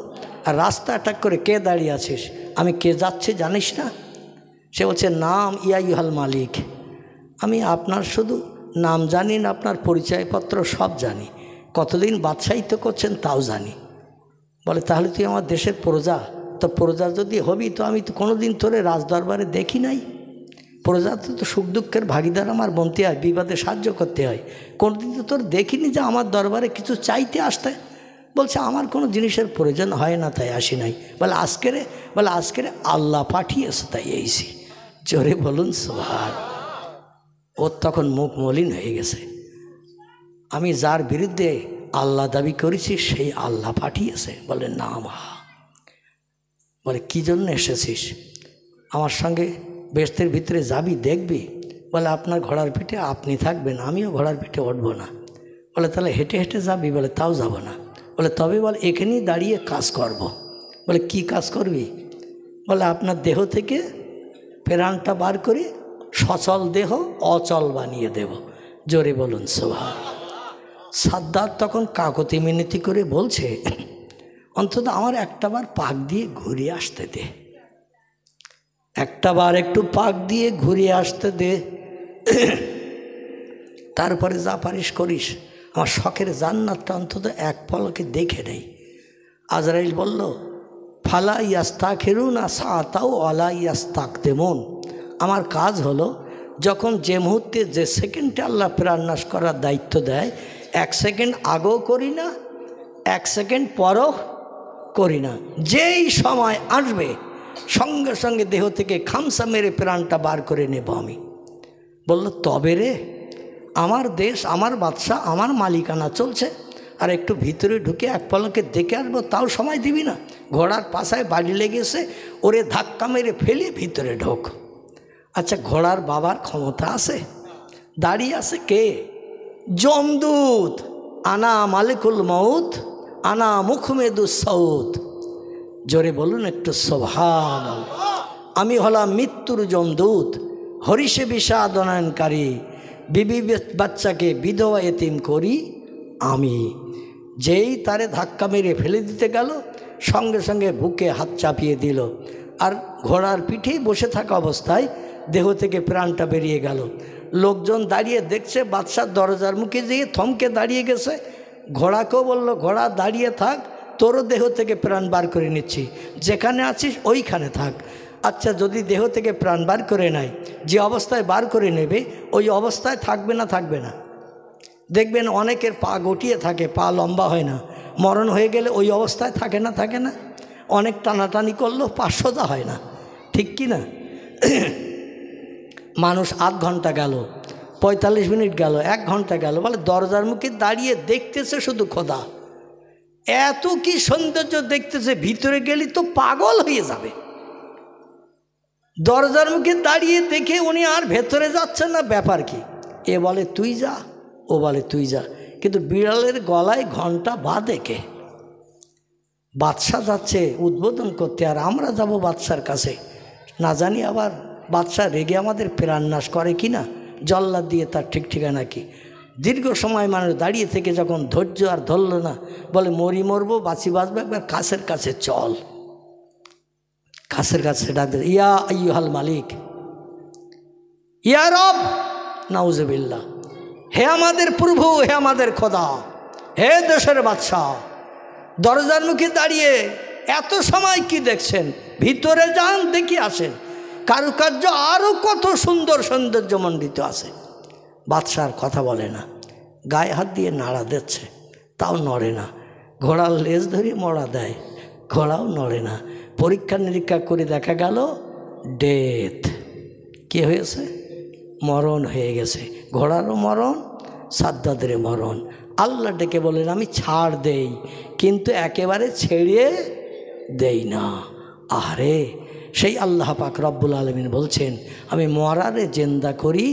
আর রাস্তা অ্যাটাক করে কে দাঁড়িয়ে আছিস? আমি কে যাচ্ছে জানিস না? সে বলছে, নাম ইয়াইহাল মালিক, আমি আপনার শুধু নাম জানি না, আপনার পরিচয়পত্র সব জানি, কতদিন বাদশাহিত্ব করছেন তাও জানি। বলে, তাহলে তুই আমার দেশের প্রজা? তো প্রজা যদি হবি, তো আমি তো কোনো দিন তোরে রাজদরবারে দেখি নাই। প্রজা তো সুখ দুঃখের ভাগিদার আমার বনতে হয়, বিবাদে সাহায্য করতে হয়। কোনোদিন তো তোর দেখিনি যে আমার দরবারে কিছু চাইতে আসতে। বলছে, আমার কোনো জিনিসের প্রয়োজন হয় না, তাই আসি নাই। বলে, আজকের আল্লাহ পাঠিয়েছে তাই এইছি। জোরে বলুন সুবহান। ওর তখন মুখ মলিন হয়ে গেছে। আমি যার বিরুদ্ধে আল্লাহ দাবি করেছি, সেই আল্লাহ পাঠিয়েছে। বলে, না মা। বলে, কী জন্য এসেছিস? আমার সঙ্গে বেহেশতের ভিতরে যাবি, দেখবি? বলে, আপনার ঘোড়ার পিঠে আপনি থাকবেন, আমিও ঘোড়ার পিঠে উঠবো না। বলে, তাহলে হেঁটে হেঁটে যাবি? বলে, তাও যাব না। বলে, তবে বল এখানেই দাঁড়িয়ে কাজ করব। বলে, কি কাজ করবি? বলে, আপনার দেহ থেকে প্রাণটা বার করে সচল দেহ অচল বানিয়ে দেব। জোরে বলুন সুবহান। সাদ্দাত তখন কাকতি মিনতি করে বলছে, অন্তত আমার একটাবার পাক দিয়ে ঘুরে আসতে দে, একটাবার একটু পাক দিয়ে ঘুরে আসতে দে, তারপরে যা পারিস করিস। আমার শখের জান্নাতটা অন্তত এক পলকে দেখে নেই। আজরাইল বলল, ফালা ইয়াস্তাখিরুনা সাআতাও ওয়ালা ইয়াস্তাকদিমুন। আমার কাজ হলো, যখন যে মুহূর্তে যে সেকেন্ডে আল্লাহ প্রাণনাশ করার দায়িত্ব দেয়, 1 সেকেন্ড আগেও করি না, 1 সেকেন্ড পরও করি না। যেই সময় আসবে সঙ্গে সঙ্গে দেহ থেকে খামসা মেরে প্রাণটা বার করে নেব আমি। বলল, তবে রে, আমার দেশ, আমার বাদশা, আমার মালিকানা চলছে, আর একটু ভিতরে ঢুকে এক পলকে দেখে আসবো, তাও সময় দিবি না? ঘোড়ার পাশায় বাড়ি লেগেছে, ওরে ধাক্কা মেরে ফেলে ভিতরে ঢোক। আচ্ছা, ঘোড়ার বাবার ক্ষমতা আছে? দাঁড়িয়ে আছে কে? যমদূত। আনা মালিকুল মউত আনা মুখমেদুস সৌত। জোরে বলুন একটু সুবহানাল্লাহ। আমি হলাম মৃত্যুর যমদূত, হরিষে বিষাদনয়নকারী, বিবি বাচ্চাকে বিধবা এতিম করি আমি। যেই তারে ধাক্কা মেরে ফেলে দিতে গেল, সঙ্গে সঙ্গে বুকে হাত চাপিয়ে দিল, আর ঘোড়ার পিঠেই বসে থাকা অবস্থায় দেহ থেকে প্রাণটা বেরিয়ে গেল। লোকজন দাঁড়িয়ে দেখছে, বাদশার দরজার মুখে যেয়ে থমকে দাঁড়িয়ে গেছে। ঘোড়াকেও বলল, ঘোড়া দাঁড়িয়ে থাক, তোরও দেহ থেকে প্রাণ বার করে নিচ্ছি, যেখানে আছিস ওইখানে থাক। আচ্ছা, যদি দেহ থেকে প্রাণ বার করে নেয়, যে অবস্থায় বার করে নেবে ওই অবস্থায় থাকবে না? থাকবে না। দেখবেন অনেকের পা গটিয়ে থাকে, পা লম্বা হয় না, মরণ হয়ে গেলে ওই অবস্থায় থাকে না? থাকে না। অনেক টানাটানি করলেও পা সোজা হয় না, ঠিক কি না? মানুষ আধ ঘন্টা গেল, 45 মিনিট গেল, 1 ঘন্টা গেল, বলে দরজার মুখে দাঁড়িয়ে দেখতেছে শুধু খোদা। এত কি সৌন্দর্য দেখতেছে, ভিতরে গেলে তো পাগল হয়ে যাবে। দরজার মুখে দাঁড়িয়ে দেখে উনি আর ভেতরে যাচ্ছেন না, ব্যাপার কি? এ বলে তুই যা, ও বলে তুই যা, কিন্তু বিড়ালের গলায় ঘন্টা বাঁধে কে? বাদশা যাচ্ছে উদ্বোধন করতে, আর আমরা যাব বাদশার কাছে। না জানি আবার বাদশা রেগে আমাদের প্রাণনাশ করে কি না, জল্লাদ দিয়ে তার ঠিক ঠিকানা কি। দীর্ঘ সময় মানুষ দাঁড়িয়ে থেকে যখন ধৈর্য আর ধরল না, বলে মরি মরবো বাঁচি বাঁচবো, একবার কাছের কাছে চল। কাছের কাছে ডাক দে, ইয়া আইয়ুহাল মালিক, ইয়া রব, নাউজুবিল্লাহ, হে আমাদের প্রভু, হে আমাদের খোদা, হে দেশের বাদশাহ, দরজার মুখে দাঁড়িয়ে এত সময় কি দেখছেন? ভিতরে যান, দেখি আসেন, কারুকার্য আরও কত সুন্দর সৌন্দর্যমণ্ডিত আছে। বাদশার কথা বলে না, গায়ে হাত দিয়ে নাড়া দিচ্ছে, তাও নড়ে না। ঘোড়ার লেজ ধরে মরা দেয়, ঘোড়াও নড়ে না। পরীক্ষা নিরীক্ষা করে দেখা গেল ডেথ। কি হয়েছে? মরণ হয়ে গেছে। ঘোড়ারও মরণ, সাদ্দাদের মরণ। আল্লাহ ডেকে বলেন, আমি ছাড় দেই, কিন্তু একেবারে ছেড়ে দেই না। আরে সেই আল্লাহ পাক রব্বুল আলামিন বলছেন, আমি মরারে জেন্দা করি,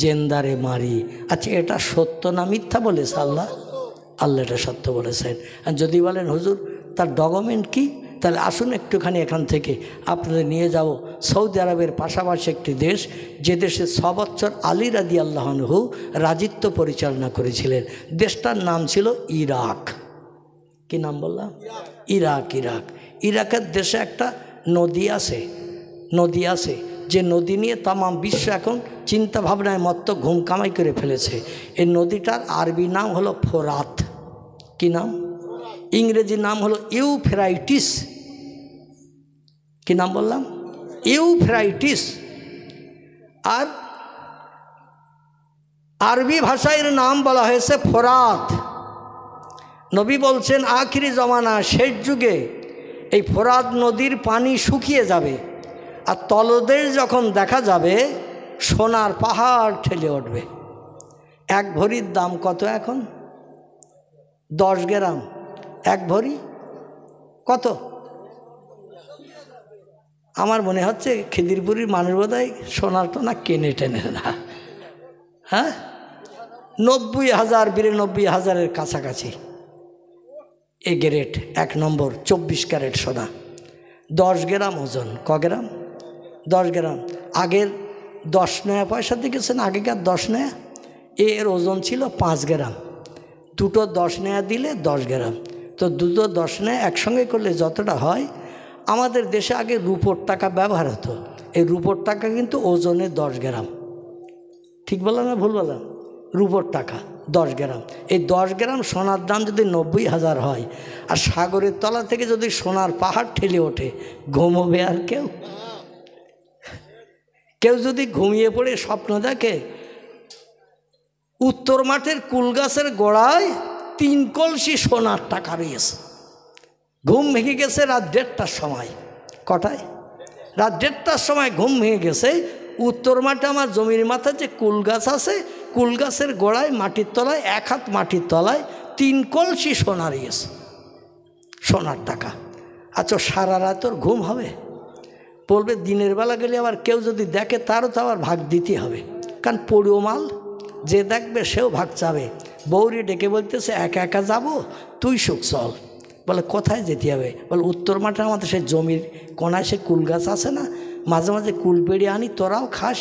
জেন্দারে মারি। আচ্ছা, এটা সত্য না মিথ্যা বলেছে আল্লাহ? আল্লাহ এটা সত্য বলেছেন। আর যদি বলেন হুজুর তার ডকুমেন্ট কি, তাহলে আসুন একটুখানি এখান থেকে আপনাদের নিয়ে যাব সৌদি আরবের পাশাপাশি একটি দেশ, যে দেশে 6 বছর আলী রাদিয়াল্লাহু আনহু রাজিত্ব পরিচালনা করেছিলেন। দেশটার নাম ছিল ইরাক। কি নাম বললাম? ইরাক। ইরাকের দেশে একটা নদী আছে, যে নদী নিয়ে তামাম বিশ্ব এখন চিন্তা ভাবনায় মত্ত ঘুম কামাই করে ফেলেছে। এই নদীটার আরবি নাম হলো ফোরাত। কি নাম? ইংরেজি নাম হলো ইউফ্রাইটিস। কি নাম বললাম? ইউফ্রাইটিস। আর আরবি ভাষায় এর নাম বলা হয়েছে ফোরাত। নবী বলছেন আখিরি জমানা, শেষ যুগে এই ফোরাত নদীর পানি শুকিয়ে যাবে, আর তলদেশ যখন দেখা যাবে সোনার পাহাড় ঠেলে উঠবে। 1 ভরির দাম কত এখন? 10 গ্রাম 1 ভরি কত? আমার মনে হচ্ছে খিদিরপুরের মানুষ বোধহয় সোনার তো না কেনে টেনে না। হ্যাঁ, 90,000 92,000-এর কাছাকাছি এ গ্রেড 1 নম্বর 24 ক্যারেট সোনা। 10 গ্রাম ওজন। ক গ্রাম? 10 গ্রাম। আগের 10 নয়া পয়সা দেখেছেন, আগেকার 10 নয়া, এর ওজন ছিল 5 গ্রাম। দুটো 10 নয়া দিলে 10 গ্রাম। তো দুটো 10 নয়া একসঙ্গে করলে যতটা হয়। আমাদের দেশে আগে রুপোর টাকা ব্যবহার হতো, এই রুপোর টাকা কিন্তু ওজনে 10 গ্রাম। ঠিক বললাম না ভুল বললাম? রুপোর টাকা 10 গ্রাম। এই 10 গ্রাম সোনার দাম যদি 90,000 হয়, আর সাগরের তলা থেকে যদি সোনার পাহাড় ঠেলে ওঠে, ঘুমোবে আর কেউ? কেউ যদি ঘুমিয়ে পড়ে স্বপ্ন দেখে উত্তর মাঠের কুল গাছের গোড়ায় 3 কলসি সোনার টাকা রয়েছে, ঘুম ভেঙে গেছে রাত 1:30টার সময়। কটায়? রাত 1:30টার সময় ঘুম ভেঙে গেছে। উত্তর মাঠে আমার জমির মাথায় যে কুল গাছ আছে, কুল গাছের গোড়ায় মাটির তলায় 1 হাত মাটির তলায় 3 কলসি সোনা রয়েছে, সোনার টাকা। আচ্ছা, সারা রাত ওর ঘুম হবে? বলবে দিনের বেলা গেলে আবার কেউ যদি দেখে তারও তো আবার ভাগ দিতে হবে, কারণ পড়িও মাল। যে দেখবে সেও ভাগ চাবে। বৌরি ডেকে বলতেছে একা একা যাব, তুই সুখ চল। বলে কোথায় যেতে হবে? বলে উত্তর মাঠে আমাদের সে জমির কোনায় সে কুল গাছ আছে না, মাঝে মাঝে কুল পেড়ে আনি, তোরাও খাস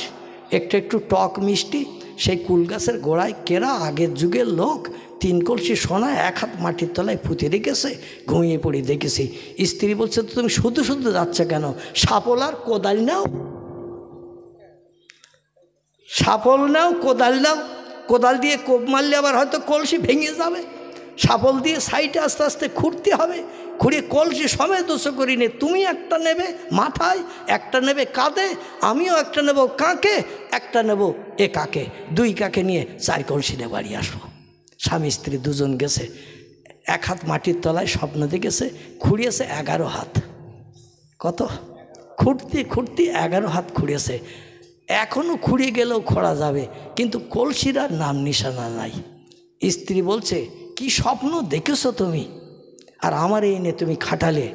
একটু একটু টক মিষ্টি। সেই কুল গাছের গোড়ায় কেরা আগের যুগের লোক 3 কলসি সোনা 1 হাত মাটির তলায় পুঁতে রেখেছে, ঘুমিয়ে পড়ি দেখেছি। স্ত্রী বলছে তো তুমি শুধু শুধু যাচ্ছে কেন? সাপল আর কোদাল নাও, সাপল নাও, কোদাল নাও। কোদাল দিয়ে কোপ মারলে আবার হয়তো কলসি ভেঙে যাবে। সাপল দিয়ে সাইডে আস্তে আস্তে খুঁড়তে হবে, খুঁড়িয়ে কলসি সমেত দোষ করি নে। তুমি একটা নেবে মাথায়, একটা নেবে কাঁধে, আমিও একটা নেব কাঁকে, একটা নেব এ কাকে, 2 কাকে নিয়ে 4 কলসি নিয়ে বাড়ি আসবো। স্বামী স্ত্রী দুজন গেছে, 1 হাত মাটির তলায় স্বপ্ন দেখেছে, খুঁড়িয়েছে 11 হাত। কত? খুঁড়তে খুঁড়তে 11 হাত খুঁড়িয়েছে। এখনও খুঁড়িয়ে গেলেও খোঁড়া যাবে, কিন্তু কলসির আর নাম নিশানা নাই। স্ত্রী বলছে কি স্বপ্ন দেখেছো তুমি? আর আমার এই নিয়ে তুমি খাটালে,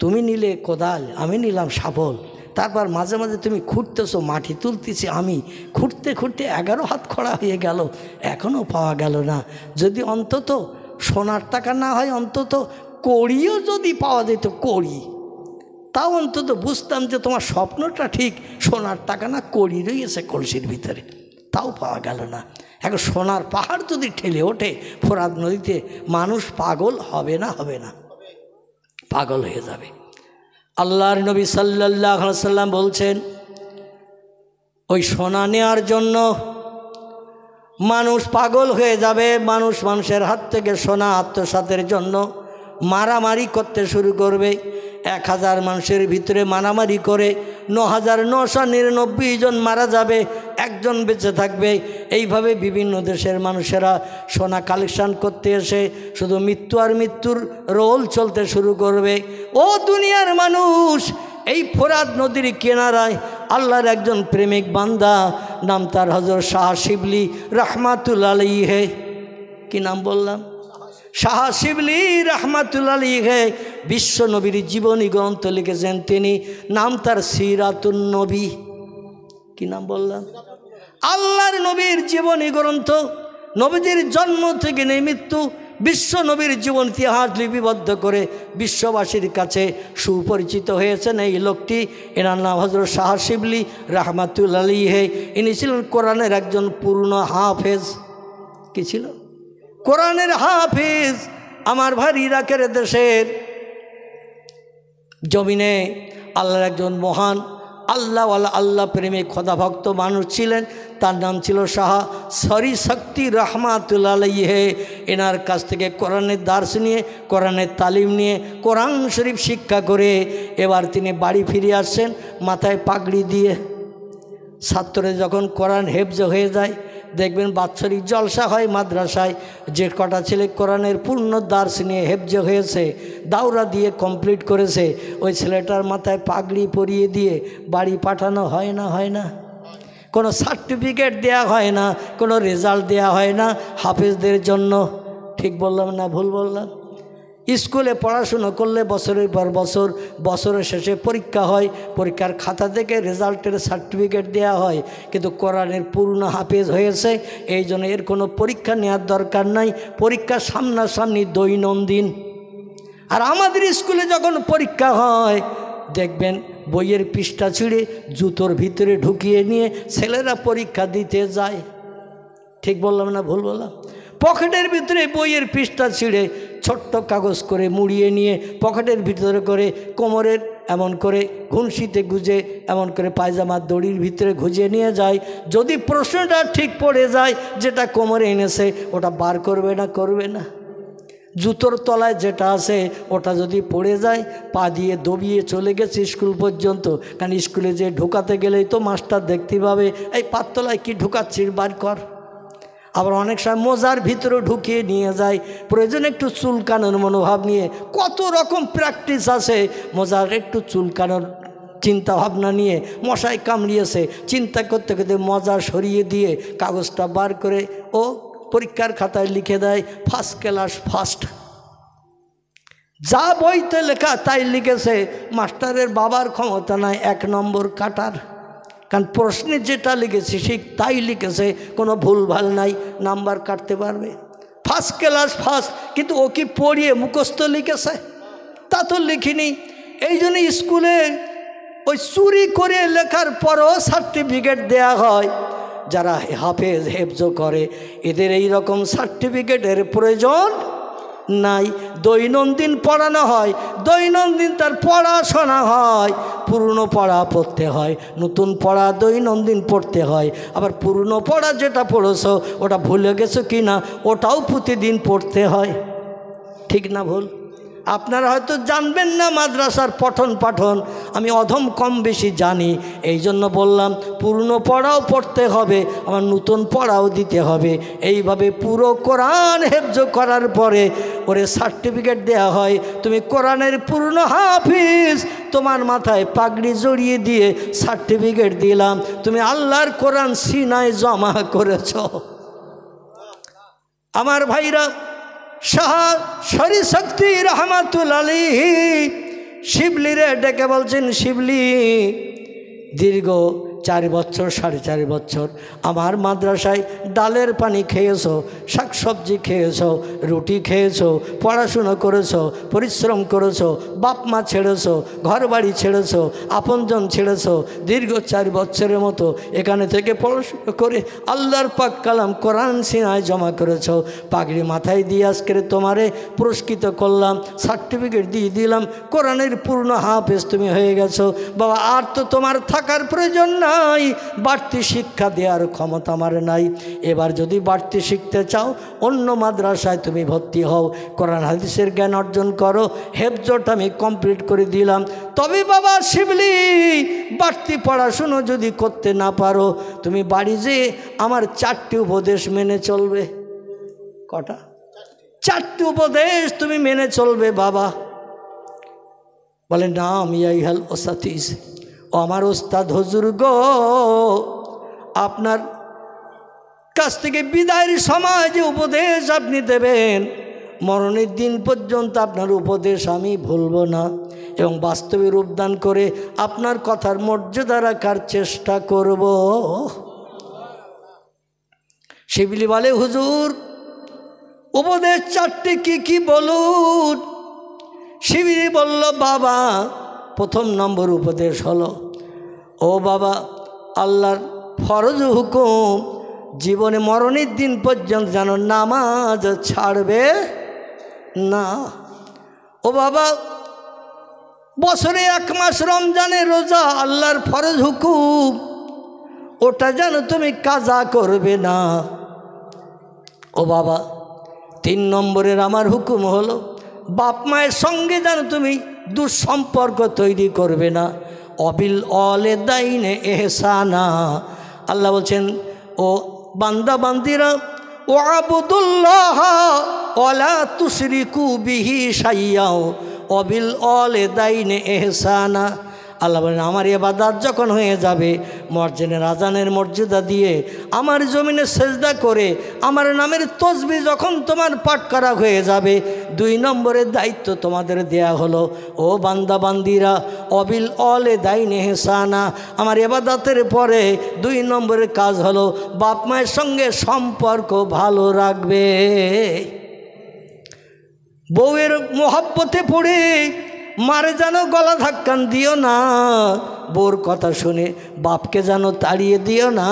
তুমি নিলে কোদাল, আমি নিলাম শাবল, তারপর মাঝে মাঝে তুমি খুঁড়তেছো, মাটি তুলতেছি আমি, খুঁড়তে খুঁড়তে 11 হাত খোঁড়া হয়ে গেল, এখনও পাওয়া গেল না। যদি অন্তত সোনার টাকা না হয়, অন্তত কড়িও যদি পাওয়া যেত, কড়ি, তাও অন্তত বুঝতাম যে তোমার স্বপ্নটা ঠিক, সোনার টাকা না কড়ি রয়েছে কলসির ভিতরে, তাও পাওয়া গেল না। এখন সোনার পাহাড় যদি ঠেলে ওঠে ফোরাত নদীতে, মানুষ পাগল হবে না? হবে না, পাগল হয়ে যাবে। আল্লাহর নবী সাল্লাল্লাহু আলাইহি সাল্লাম বলছেন, ওই সোনা নেওয়ার জন্য মানুষ পাগল হয়ে যাবে। মানুষ মানুষের হাত থেকে সোনা আত্মসাতের জন্য মারামারি করতে শুরু করবে। 1000 মানুষের ভিতরে মারামারি করে 9999 জন মারা যাবে, 1 জন বেঁচে থাকবে। এইভাবে বিভিন্ন দেশের মানুষেরা সোনা কালেকশন করতে এসে শুধু মৃত্যু আর মৃত্যুর রোল চলতে শুরু করবে। ও দুনিয়ার মানুষ, এই ফোরাত নদীর কিনারায় আল্লাহর একজন প্রেমিক বান্দা, নাম তার হযরত শাহ শিবলি রাহমাতুল্লাহ আলাইহি। কি নাম বললাম? শাহ শিবলি রাহমাতুল্লাহ আলাইহি বিশ্ব নবীর জীবনী গ্রন্থ লিখেছেন তিনি, নাম তার সিরাতুন নবী। কি নাম বললাম? আল্লাহর নবীর জীবনী গ্রন্থ, নবীজির জন্ম থেকে নেই মৃত্যু, বিশ্ব নবীর জীবন ইতিহাস লিপিবদ্ধ করে বিশ্ববাসীর কাছে সুপরিচিত হয়েছেন এই লোকটি। এনার নাম হযরত শাহ শিবলি রাহমাতুল্লাহ আলাইহি। ইনি ছিলেন কোরআনের একজন পূর্ণ হাফেজ। কি ছিল? কোরআনের হাফেজ। আমার ভাই ইরাকের দেশের জমিনে আল্লাহর একজন মহান আল্লাহওয়ালা, আল্লাহ প্রেমিক খোদাভক্ত মানুষ ছিলেন। তার নাম ছিল শাহ সরি শক্তি রাহমাতুল্লাহ আলাইহি। এনার কাছ থেকে কোরআনের দার্স নিয়ে, কোরআনের তালিম নিয়ে, কোরআন শরীফ শিক্ষা করে এবার তিনি বাড়ি ফিরে আসছেন মাথায় পাগড়ি দিয়ে। ছাত্ররা যখন কোরআন হেফজ হয়ে যায়, দেখবেন বাৎসরিক জলসা হয় মাদ্রাসায়, যে কটা ছেলে কোরআনের পূর্ণ দার্স নিয়ে হেফজ হয়েছে, দাওরা দিয়ে কমপ্লিট করেছে, ওই ছেলেটার মাথায় পাগড়ি পরিয়ে দিয়ে বাড়ি পাঠানো হয় না? হয় না? কোনো সার্টিফিকেট দেয়া হয় না, কোনো রেজাল্ট দেয়া হয় না হাফেজদের জন্য। ঠিক বললাম না ভুল বললাম? স্কুলে পড়াশুনো করলে বছরের পর বছর, বছরের শেষে পরীক্ষা হয়, পরীক্ষার খাতা থেকে রেজাল্টের সার্টিফিকেট দেওয়া হয়। কিন্তু কোরআনের পূর্ণ হাফেজ হয়েছে, এই জন্য এর কোনো পরীক্ষা নেওয়ার দরকার নাই, পরীক্ষা সামনাসামনি দৈনন্দিন। আর আমাদের স্কুলে যখন পরীক্ষা হয়, দেখবেন বইয়ের পৃষ্ঠা ছিঁড়ে জুতোর ভিতরে ঢুকিয়ে নিয়ে ছেলেরা পরীক্ষা দিতে যায়। ঠিক বললাম না ভুল বললাম? পকেটের ভিতরে বইয়ের পৃষ্ঠা ছিঁড়ে ছোট্ট কাগজ করে মুড়িয়ে নিয়ে পকেটের ভিতরে করে, কোমরের এমন করে ঘুনশিতে গুজে, এমন করে পায়জামার দড়ির ভিতরে গুজে নিয়ে যায়। যদি প্রশ্নটা ঠিক পড়ে যায়, যেটা কোমরে এনেছে ওটা বার করবে না? করবে না? জুতোর তলায় যেটা আছে ওটা যদি পড়ে যায়, পা দিয়ে দবিয়ে চলে গেছে স্কুল পর্যন্ত, কারণ স্কুলে যে ঢোকাতে গেলেই তো মাস্টার দেখতে পাবে, এই পার তলায় কি ঢুকাচ্ছিস, বার কর। আবার অনেক সময় মোজার ভিতরে ঢুকিয়ে নিয়ে যায়, প্রয়োজনে একটু চুলকানোর মনোভাব নিয়ে, কত রকম প্র্যাকটিস আছে। মোজার একটু চুলকানোর চিন্তা ভাবনা নিয়ে মশায় কামড়িয়েছে, চিন্তা করতে করতে মজা সরিয়ে দিয়ে কাগজটা বার করে ও পরীক্ষার খাতায় লিখে দেয় ফার্স্ট ক্লাস ফার্স্ট। যা বইতে লেখা তাই লিখেছে, মাস্টারের বাবার ক্ষমতা নাই 1 নম্বর কাটার। কারণ প্রশ্নে যেটা লিখেছে ঠিক তাই লিখেছে, কোনো ভুলভাল নাই, নাম্বার কাটতে পারবে। ফার্স্ট ক্লাস ফার্স্ট, কিন্তু ও কি পড়িয়ে মুখস্থ লিখেছে? তা তো লিখিনি। এই জন্য স্কুলে ওই চুরি করে লেখার পরও সার্টিফিকেট দেয়া হয়। যারা হাফেজ হেফজ করে এদের এই রকম সার্টিফিকেটের প্রয়োজন নাই। দৈনন্দিন পড়ানো হয়, দৈনন্দিন তার পড়াশোনা হয়। পুরনো পড়া পড়তে হয়, নতুন পড়া দৈনন্দিন পড়তে হয়। আবার পুরনো পড়া যেটা পড়েছো ওটা ভুলে গেছো কি না ওটাও প্রতিদিন পড়তে হয়। ঠিক না ভুল? আপনারা হয়তো জানবেন না মাদ্রাসার পঠন পাঠন, আমি অধম কম বেশি জানি। এই জন্য বললাম পুরনো পড়াও পড়তে হবে, আমার নতুন পড়াও দিতে হবে। এইভাবে পুরো কোরআন হেফজ করার পরে ওরে সার্টিফিকেট দেয়া হয়, তুমি কোরআনের পূর্ণ হাফিজ। তোমার মাথায় পাগড়ি জড়িয়ে দিয়ে সার্টিফিকেট দিলাম, তুমি আল্লাহর কোরআন সিনায় জমা করেছ। আমার ভাইরা, শাহ শরী শক্তি রহমাতুল্লাহ আলাইহি শিবলিরে ডেকে বলছেন, শিবলি দীর্ঘ 4 বছর 4.5 বছর আমার মাদ্রাসায় ডালের পানি খেয়েছো, শাকসবজি খেয়েছো, রুটি খেয়েছো, পড়াশুনো করেছো, পরিশ্রম করেছো, বাপ মা ছেড়েছো, ঘর বাড়ি ছেড়েছো, আপনজন ছেড়েছো। দীর্ঘ 4 বছরের মতো এখানে থেকে পড়াশুনো করে আল্লাহর পাক কালাম কোরআন সিনায় জমা করেছো। পাগড়ি মাথায় দিয়ে আজকে তোমারে পুরস্কৃত করলাম, সার্টিফিকেট দিয়ে দিলাম, কোরআনের পূর্ণ হাফেজ তুমি হয়ে গেছো। বাবা আর তো তোমার থাকার প্রয়োজন না, বাড়তি শিক্ষা দেওয়ার ক্ষমতা আমার নাই। এবার যদি বাড়তি শিখতে চাও অন্য মাদ্রাসায় তুমি ভর্তি হও, কোরআন হাদিসের জ্ঞান অর্জন করো, হেফজটা আমি কমপ্লিট করে দিলাম। তবে বাবা শিবলি বাড়তি পড়াশুনো যদি করতে না পারো, তুমি বাড়ি যেয়ে আমার 4টি উপদেশ মেনে চলবে। কটা? 4টি উপদেশ তুমি মেনে চলবে বাবা। বলে নাম ইয়াইহাল ওসাতিস, ও আমার ওস্তাদ হুজুর গো, আপনার কাছ থেকে বিদায়ের সময় যে উপদেশ আপনি দেবেন, মরণের দিন পর্যন্ত আপনার উপদেশ আমি ভুলব না এবং বাস্তবে রূপদান করে আপনার কথার মর্যাদা রাখার চেষ্টা করব। শিবলি বলে হুজুর উপদেশ 4টি কি কি বলুন। শিবলি বলল বাবা, 1 নম্বর উপদেশ হলো, ও বাবা আল্লাহর ফরজ হুকুম জীবনে মরণের দিন পর্যন্ত যেন নামাজ ছাড়বে না। ও বাবা বছরে 1 মাস রমজানের রোজা আল্লাহর ফরজ হুকুম, ওটা যেন তুমি কাজা করবে না। ও বাবা 3 নম্বরের আমার হুকুম হলো, বাপ মায়ের সঙ্গে যেন তুমি দুঃসম্পর্ক তৈরি করবে না। অবিল অলে দাইনে এহসানা, আল্লাহ বলছেন ও বান্দা বান্দিরা, ও আবুদুল্লাহ ওয়ালা তুশরিকু বিহি শাইয়্যা অবিল অলে দাইনে এহসানা। আল্লাহ বলেন আমার ইবাদত যখন হয়ে যাবে, মসজিদের আজানের মর্যাদা দিয়ে আমার জমিনে সেজদা করে আমার নামের তসবিহ যখন তোমার পাঠ করা হয়ে যাবে, 2 নম্বরের দায়িত্ব তোমাদের দেয়া হলো, ও বান্দা বান্দিরা অবিল অলে দাইনে এহসানা, আমার ইবাদতের পরে 2 নম্বরের কাজ হলো বাপ মায়ের সঙ্গে সম্পর্ক ভালো রাখবে। বউয়ের মোহাব্বতে পড়ে মারে যেন গলা ধাক্কান দিও না, বউর কথা শুনে বাপকে যেন তাড়িয়ে দিও না।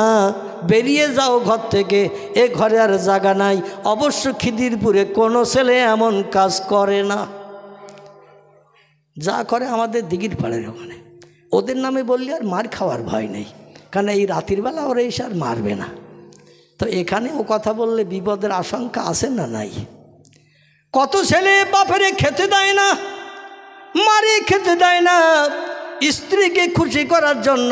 বেরিয়ে যাও ঘর থেকে, এ ঘরে আর জায়গা নাই। অবশ্য খিদিরপুরে কোনো ছেলে এমন কাজ করে না, যা করে আমাদের দিঘির পাড়ের ওখানে। ওদের নামে বললে আর মার খাওয়ার ভয় নেই, কারণ এই রাতের বেলা ওরা এসে আর মারবে না। তো এখানে ও কথা বললে বিপদের আশঙ্কা আছে না নাই? কত ছেলে বাপেরে খেতে দেয় না, মারে খেতে দেয় না, স্ত্রীকে খুশি করার জন্য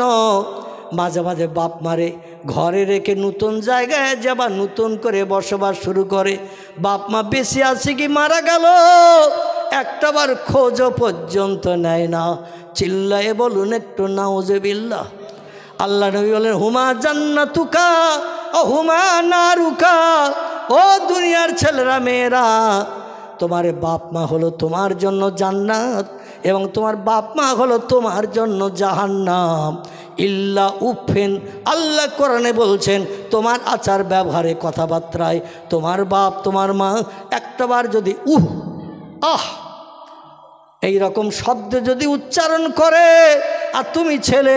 মাঝে মাঝে বাপ মারে ঘরে রেখে নতুন জায়গায় যাবা নতুন করে বসবাস শুরু করে। বাপ মা বেঁচে আছে কি মারা গেল একটাবার খোঁজও পর্যন্ত নেয় না। চিল্লায়ে বলুন একটু নাউজুবিল্লাহ। আল্লাহ নবী বলেন হুমা জান্নাতুকা ও হুমা নারুকা, ও দুনিয়ার ছেলেরা মেয়েরা, তোমার বাপ মা হলো তোমার জন্য জান্নাত, এবং তোমার বাপ মা হলো তোমার জন্য জাহান্নাম। ইল্লা উফেন, আল্লাহ কোরআনে বলছেন তোমার আচার ব্যবহারে কথাবার্তায় তোমার বাপ তোমার মা একটাবার যদি আহ এই রকম শব্দ যদি উচ্চারণ করে আর তুমি ছেলে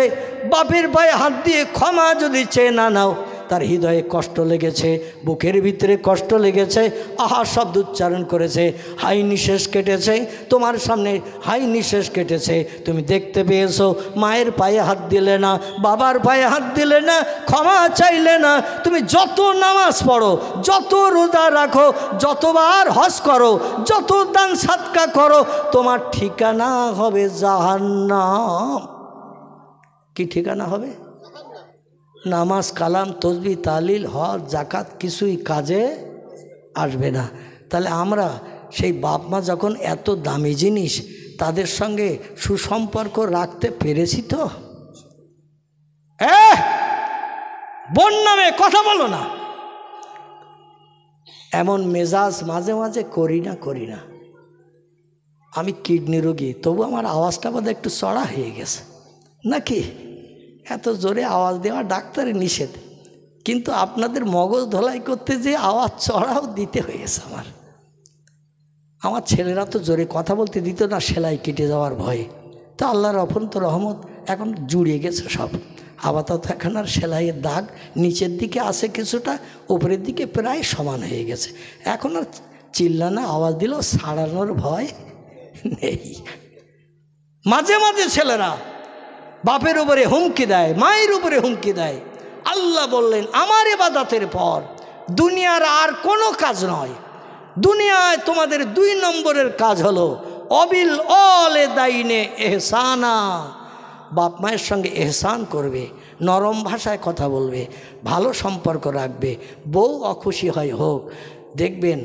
বাপের পায়ে হাত দিয়ে ক্ষমা যদি চেয়ে না নাও, তার হৃদয়ে কষ্ট লেগেছে, বুকের ভিতরে কষ্ট লেগেছে, আহা শব্দ উচ্চারণ করেছে, হাই নিঃশ্বাস কেটেছে, তোমার সামনে হাই নিঃশ্বাস কেটেছে, তুমি দেখতে পেয়েছো, মায়ের পায়ে হাত দিলে না, বাবার পায়ে হাত দিলে না, ক্ষমা চাইলে না, তুমি যত নামাজ পড়ো, যত রোজা রাখো, যতবার হজ করো, যত দান সাদকা করো, তোমার ঠিকানা হবে জাহান্নাম। কি ঠিকানা হবে? নামাজ কালাম তসবিহ তালিল হজ জাকাত কিছুই কাজে আসবে না। তাহলে আমরা সেই বাপ মা যখন এত দামি জিনিস তাদের সঙ্গে সুসম্পর্ক রাখতে পেরেছি তো? বোন নামে কথা বলো না, এমন মেজাজ মাঝে মাঝে করি না। আমি কিডনি রোগী, তবু আমার আওয়াজটা বোধহয় একটু চড়া হয়ে গেছে নাকি? এত জোরে আওয়াজ দেওয়া ডাক্তারের নিষেধ, কিন্তু আপনাদের মগজ ধোলাই করতে যে আওয়াজ চড়াও দিতে হয়েছে। আমার ছেলেরা তো জোরে কথা বলতে দিত না সেলাই কেটে যাওয়ার ভয়ে, তো আল্লাহর অফন্ত রহমত এখন জুড়িয়ে গেছে সব। আপাতত এখন আর সেলাইয়ের দাগ নিচের দিকে আছে কিছুটা, উপরের দিকে প্রায় সমান হয়ে গেছে। এখন আর চিল্লানা আওয়াজ দিলেও ছাড়ানোর ভয় নেই। মাঝে মাঝে ছেলেরা বাপের উপরে হুমকি দেয়, মায়ের উপরে হুমকি দেয়। আল্লাহ বললেন আমার ইবাদতের পর দুনিয়ার আর কোনো কাজ নয়, দুনিয়ায় তোমাদের 2 নম্বরের কাজ হলো অবিল অলে দাইনে এহসানা, বাপ মায়ের সঙ্গে এহসান করবে, নরম ভাষায় কথা বলবে, ভালো সম্পর্ক রাখবে। বউ অখুশি হয় হোক, দেখবেন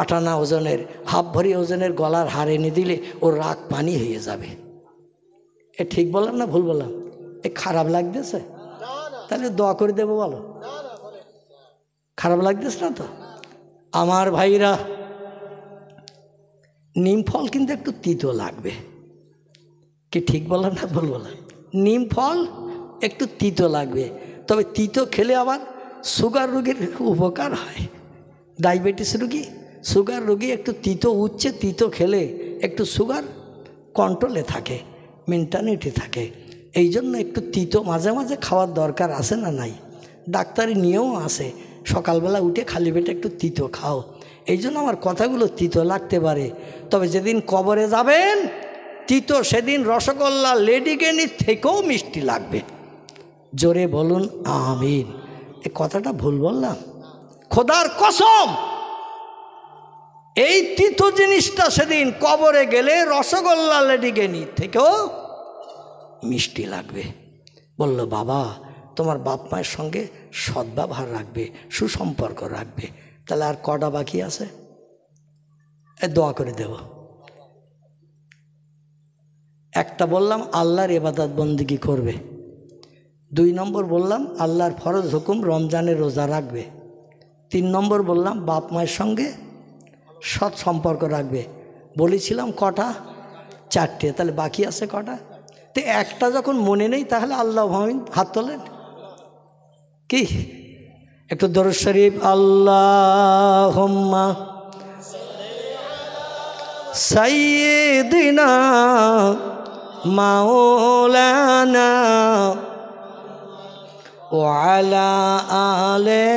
8 আনা ওজনের হাফ ভরি ওজনের গলার হার এনে দিলে ওর রাগ পানি হয়ে যাবে। এ ঠিক বললাম না ভুল বললাম? এ খারাপ লাগতেছে? তাহলে দোয়া করে দেবো, বলো। খারাপ লাগতেছে না তো? আমার ভাইরা, নিম ফল কিন্তু একটু তিতো লাগবে। কি ঠিক বললাম না ভুল বললাম? নিম ফল একটু তিতো লাগবে, তবে তিতো খেলে আবার সুগার রোগীর উপকার হয়। ডায়াবেটিস রোগী, সুগার রোগী একটু তিতো উচ্চে তিতো খেলে একটু সুগার কন্ট্রোলে থাকে, মেন্টালিটি থাকে। এই জন্য একটু তিতো মাঝে মাঝে খাওয়ার দরকার আছে না নাই? ডাক্তারি নিয়েও আছে, সকালবেলা উঠে খালি পেটে একটু তিতো খাও। এই জন্য আমার কথাগুলো তিতো লাগতে পারে, তবে যেদিন কবরে যাবেন তিতো, সেদিন রসগোল্লা লেডিকেনির থেকেও মিষ্টি লাগবে। জোরে বলুন আমিন। এ কথাটা ভুল বললাম? খোদার কসম, এই তিতো জিনিসটা সেদিন কবরে গেলে রসগোল্লা লেডিকেনির থেকেও মিষ্টি লাগবে। বলল বাবা তোমার বাপ মায়ের সঙ্গে সদ্ব্যবহার রাখবে, সুসম্পর্ক রাখবে। তাহলে আর কটা বাকি আছে? দোয়া করে দেব। একটা বললাম আল্লাহর ইবাদত বন্দেগী করবে, 2 নম্বর বললাম আল্লাহর ফরজ হুকুম রমজানের রোজা রাখবে, 3 নম্বর বললাম বাপ মায়ের সঙ্গে সৎ সম্পর্ক রাখবে। বলেছিলাম কটা? 4টে। তাহলে বাকি আছে কটা? তো একটা যখন মনে নেই তাহলে আল্লাহ ভামিন হাত তোলেন। কি একটু দরুদ শরীফ, আল্লাহুম্মা সাইয়্যিদিনা মাওলানা ওয়া আলা আলে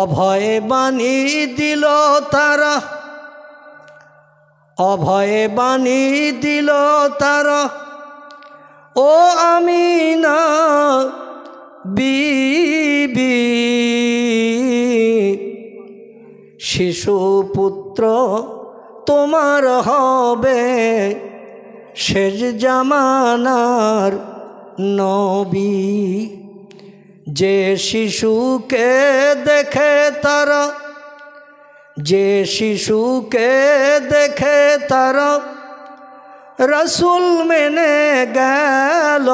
অভয়ে বাণী দিল তারা, অভয়ে বাণী দিল তারা, ও আমিনা বিবি, শিশুপুত্র তোমার হবে শেষ জামানার নবী। যে শিশুকে দেখে তারা, যে শিশুকে দেখে তারা রাসূল মেনে গেল,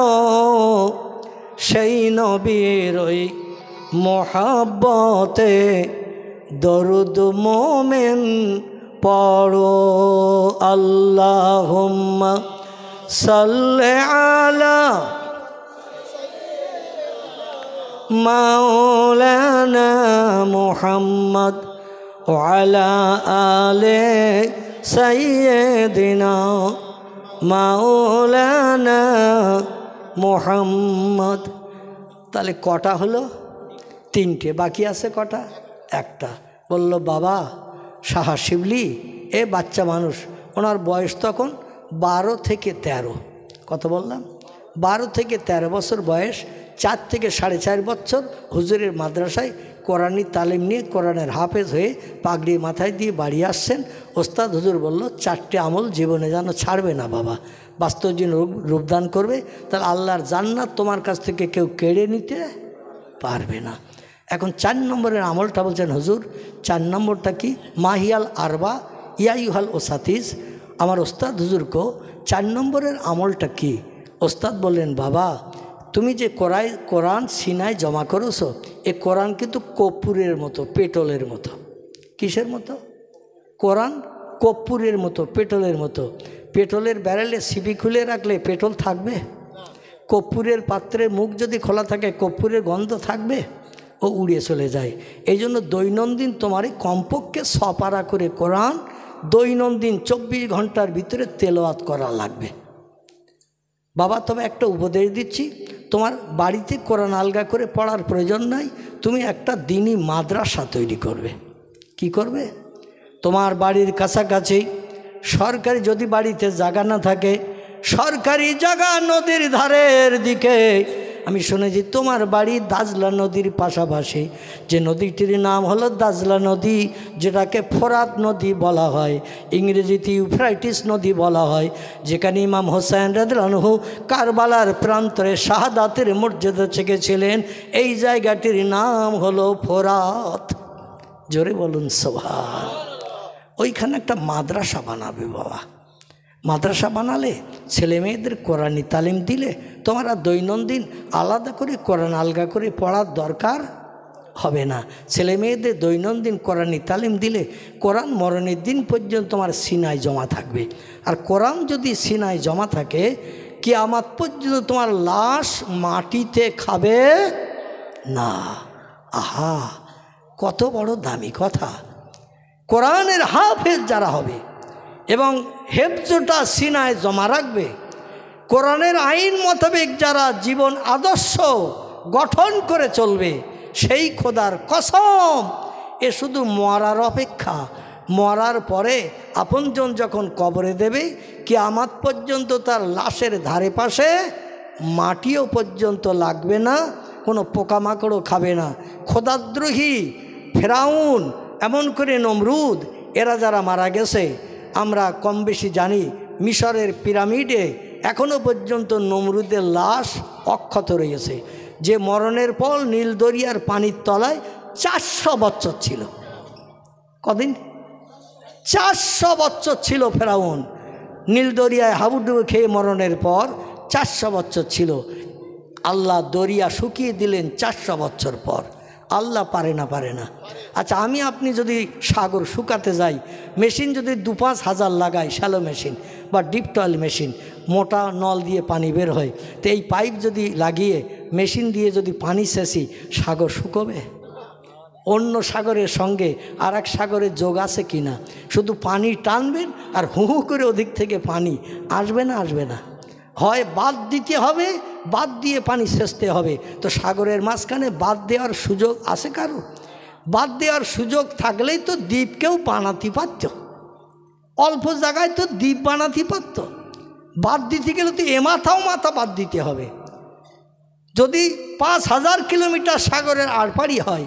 সেই নবীর ওই মোহাব্বতে দরুদ মোমেন পড়ো। আল্লাহুম্মা সাল্লি আলা মাওলানা মুহাম্মদ ওয়া আলা আলি সাইয়্যিদিনা মাওলানা মুহাম্মদ। তাহলে কটা হলো? তিনটে। বাকি আছে কটা? একটা। বলল বাবা সাহা শিবলি এ বাচ্চা মানুষ, ওনার বয়স তখন 12 থেকে 13। কত বললাম? 12 থেকে 13 বছর বয়স। 4 থেকে 4.5 বছর হুজুরের মাদ্রাসায় কোরআনি তালিম নিয়ে কোরআনের হাফেজ হয়ে পাগড়ি মাথায় দিয়ে বাড়ি আসছেন। ওস্তাদ হুজুর বলল 4টে আমল জীবনে যেন ছাড়বে না বাবা, বাস্তব জীবন রূপদান করবে, তাহলে আল্লাহর জান্নাত তোমার কাছ থেকে কেউ কেড়ে নিতে পারবে না। এখন 4 নম্বরের আমলটা বলছেন হুজুর। 4 নম্বরটা কি? মাহিয়াল আরবা ইয়াইহাল ওসাতিস। আমার ওস্তাদ হুজুরকে 4 নম্বরের আমলটা কি? ওস্তাদ বললেন বাবা তুমি যে কোরআন সিনায় জমা করেছো, এ কোরআন কিন্তু কর্পূরের মতো, পেট্রোলের মতো। কিসের মতো? কোরআন কর্পূরের মতো, পেট্রোলের মতো। পেট্রোলের ব্যারেলে সিবি খুলে রাখলে পেট্রোল থাকবে? কর্পূরের পাত্রের মুখ যদি খোলা থাকে কর্পূরের গন্ধ থাকবে? ও উড়িয়ে চলে যায়। এই জন্য দৈনন্দিন তোমারই কমপক্ষে 100 পারা করে কোরআন দৈনন্দিন 24 ঘন্টার ভিতরে তেলাওয়াত করা লাগবে বাবা। তবে একটা উপদেশ দিচ্ছি, তোমার বাড়িতে কোরআন আলগা করে পড়ার প্রয়োজন নাই, তুমি একটা দিনী মাদ্রাসা তৈরি করবে। কি করবে? তোমার বাড়ির কাছাকাছি সরকারি, যদি বাড়িতে জায়গা না থাকে, সরকারি জায়গা নদীর ধারের দিকে। আমি শুনেছি তোমার বাড়ি দাজলা নদীর পাশাপাশি যে নদীটির নাম হলো দাজলা নদী, যেটাকে ফোরাত নদী বলা হয়, ইংরেজিতে ইউফ্রাইটিস নদী বলা হয়, যেখানে ইমাম হোসেন রাদিয়াল্লাহু আনহু কারবালার প্রান্তরে শাহাদাতের মর্যাদা চেখেছিলেন। এই জায়গাটির নাম হলো ফোরাত। জোরে বলুন সুবহান। ওইখানে একটা মাদ্রাসা বানাবে বাবা। মাদ্রাসা বানালে ছেলে মেয়েদের কোরআনি তালিম দিলে তোমার আর দৈনন্দিন আলাদা করে কোরআন আলগা করে পড়ার দরকার হবে না। ছেলে মেয়েদের দৈনন্দিন কোরআনি তালিম দিলে কোরআন মরণের দিন পর্যন্ত তোমার সিনায় জমা থাকবে। আর কোরআন যদি সিনায় জমা থাকে, কিয়ামত পর্যন্ত তোমার লাশ মাটিতে খাবে না। আহা, কত বড় দামি কথা। কোরআনের হাফেজ যারা হবে এবং হেফজটা সিনায় জমা রাখবে, কোরআনের আইন মোতাবেক যারা জীবন আদর্শ গঠন করে চলবে, সেই খোদার কসম এ শুধু মরার অপেক্ষা। মরার পরে আপনজন যখন কবরে দেবে, কিয়ামত পর্যন্ত তার লাশের ধারে পাশে মাটিও পর্যন্ত লাগবে না, কোনো পোকামাকড়ও খাবে না। খোদাদ্রোহী ফেরাউন, এমন করে নমরুদ, এরা যারা মারা গেছে আমরা কম বেশি জানি। মিশরের পিরামিডে এখনও পর্যন্ত নমরুদের লাশ অক্ষত রয়েছে, যে মরণের পর নীল দরিয়ার পানির তলায় 400 বছর ছিল। কদিন? 400 বছর ছিল ফেরাউন নীল দরিয়ায় হাবুডুবু খেয়ে মরণের পর 400 বছর ছিল। আল্লাহ দরিয়া শুকিয়ে দিলেন 400 বছর পর। আল্লাহ পারে না? পারে না। আচ্ছা, আমি আপনি যদি সাগর শুকাতে যাই, মেশিন যদি 2-5 হাজার লাগাই, শ্যালো মেশিন বা ডিপ টয়েল মেশিন, মোটা নল দিয়ে পানি বের হয়, তো এই পাইপ যদি লাগিয়ে মেশিন দিয়ে যদি পানি সেচি, সাগর শুকোবে? অন্য সাগরের সঙ্গে আর এক সাগরের যোগ আছে কি না? শুধু পানি টানবেন আর হু হু করে ওদিক থেকে পানি আসবে না? আসবে না। হয় বাদ দিতে হবে, বাদ দিয়ে পানি সেচতে হবে। তো সাগরের মাঝখানে বাদ দেওয়ার সুযোগ আছে কারো? বাদ দেওয়ার সুযোগ থাকলেই তো দ্বীপকেও বানাতে পারত, অল্প জায়গায় তো দ্বীপ বানাতে পারত। বাদ দিতে গেলে তো মাথাও মাথা বাদ দিতে হবে। যদি 5000 কিলোমিটার সাগরের আড়পাড়ি হয়,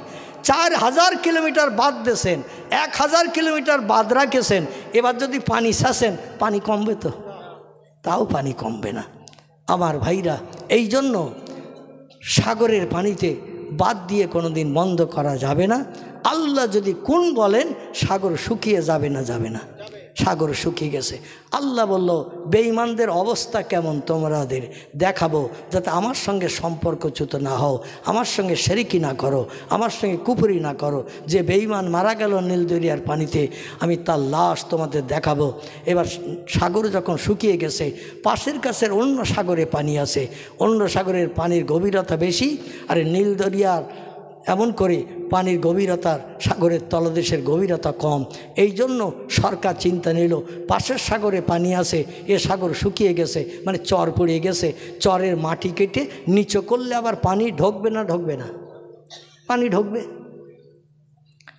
4000 কিলোমিটার বাদ দিয়েছেন, 1000 কিলোমিটার বাদ রাখেছেন, এবার যদি পানি ছাছেন, পানি কমবে তো? তাও পানি কমবে না আমার ভাইরা। এই জন্য সাগরের পানিতে বাদ দিয়ে কোনো দিন বন্ধ করা যাবে না। আল্লাহ যদি কোন বলেন, সাগর শুকিয়ে যাবে না? যাবে না। সাগর শুকিয়ে গেছে। আল্লাহ বলল, বেঈমানদের অবস্থা কেমন তোমাদের দেখাবো, যাতে আমার সঙ্গে সম্পর্কচ্যুত না হও, আমার সঙ্গে শিরকি না করো, আমার সঙ্গে কুফরি না করো। যে বেঈমান মারা গেল নীল দরিয়ার পানিতে, আমি তার লাশ তোমাদের দেখাবো। এবার সাগর যখন শুকিয়ে গেছে, পাশের কাছের অন্য সাগরে পানি আছে, অন্য সাগরের পানির গভীরতা বেশি, আর নীল দরিয়ার এমন করে পানির গভীরতার সাগরের তলদেশের গভীরতা কম। এই জন্য সরকার চিন্তা নিল, পাশের সাগরে পানি আছে, এ সাগর শুকিয়ে গেছে, মানে চর পড়ে গেছে, চরের মাটি কেটে নিচু করলে আবার পানি ঢুকবে না? ঢুকবে না, পানি ঢুকবে।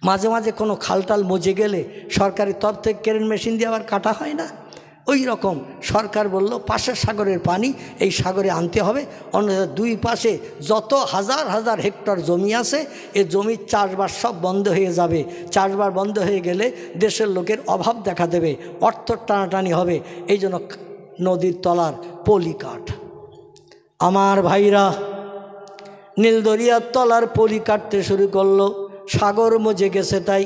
মাঝে মাঝে কোনো খালটাল মজে গেলে সরকারি তরফ থেকে ক্রেন মেশিন দিয়ে আবার কাটা হয় না? ওই রকম সরকার বলল, পাশের সাগরের পানি এই সাগরে আনতে হবে। অন্য দুই পাশে যত হাজার হাজার হেক্টর জমি আছে, এ জমির চাষবাস সব বন্ধ হয়ে যাবে। চাষবাস বন্ধ হয়ে গেলে দেশের লোকের অভাব দেখা দেবে, অর্থ টানাটানি হবে। এই জন্য নদীর তলার পলি কাঠ। আমার ভাইরা, নীলদরিয়ার তলার পলি কাটতে শুরু করলো, সাগর মজে গেছে। তাই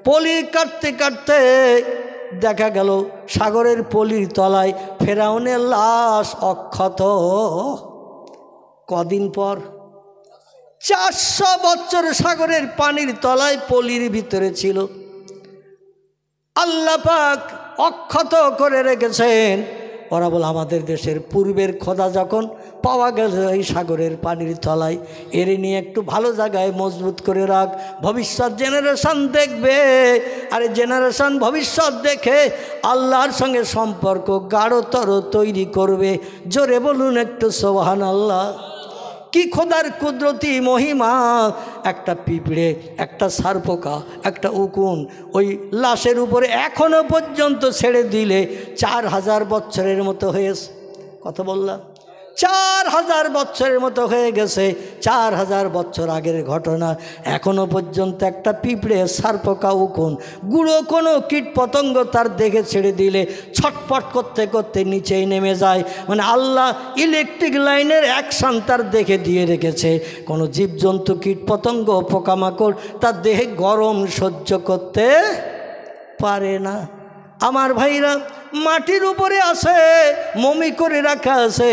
পলি কাটতে কাটতে দেখা গেল সাগরের পলির তলায় ফেরাউনের লাশ অক্ষত। কদিন পর 400 বছর সাগরের পানির তলায় পলির ভিতরে ছিল, আল্লাহ পাক অক্ষত করে রেখেছেন। ওরা বলে, আমাদের দেশের পূর্বের খোদা যখন পাওয়া গেল এই সাগরের পানির তলায়, এর নিয়ে একটু ভালো জায়গায় মজবুত করে রাখ, ভবিষ্যৎ জেনারেশন দেখবে। আর জেনারেশন ভবিষ্যৎ দেখে আল্লাহর সঙ্গে সম্পর্ক গাঢ়তর তৈরি করবে। জোরে বলুন একটু সুবহানাল্লাহ। কি খোদার কুদরতি মহিমা! একটা পিঁপড়ে, একটা সারপোকা, একটা উকুন ওই লাশের উপরে এখনো পর্যন্ত ছেড়ে দিলে 4000 বছরের মতো হয়েছে। কত বললাম? 4000 বছরের মতো হয়ে গেছে। 4000 বছর আগের ঘটনা। এখনো পর্যন্ত একটা পিঁপড়ে, সারপোকা, উকুন, গুঁড়ো কোনো কীট পতঙ্গ তার দেখে ছেড়ে দিলে ছটপট করতে করতে নিচেই নেমে যায়। মানে আল্লাহ ইলেকট্রিক লাইনের অ্যাকশান তার দেখে দিয়ে রেখেছে। কোনো জীবজন্তু, কীট পতঙ্গ, পোকামাকড় তার দেহে গরম সহ্য করতে পারে না। আমার ভাইরা, মাটির উপরে আছে, মমি করে রাখা আছে,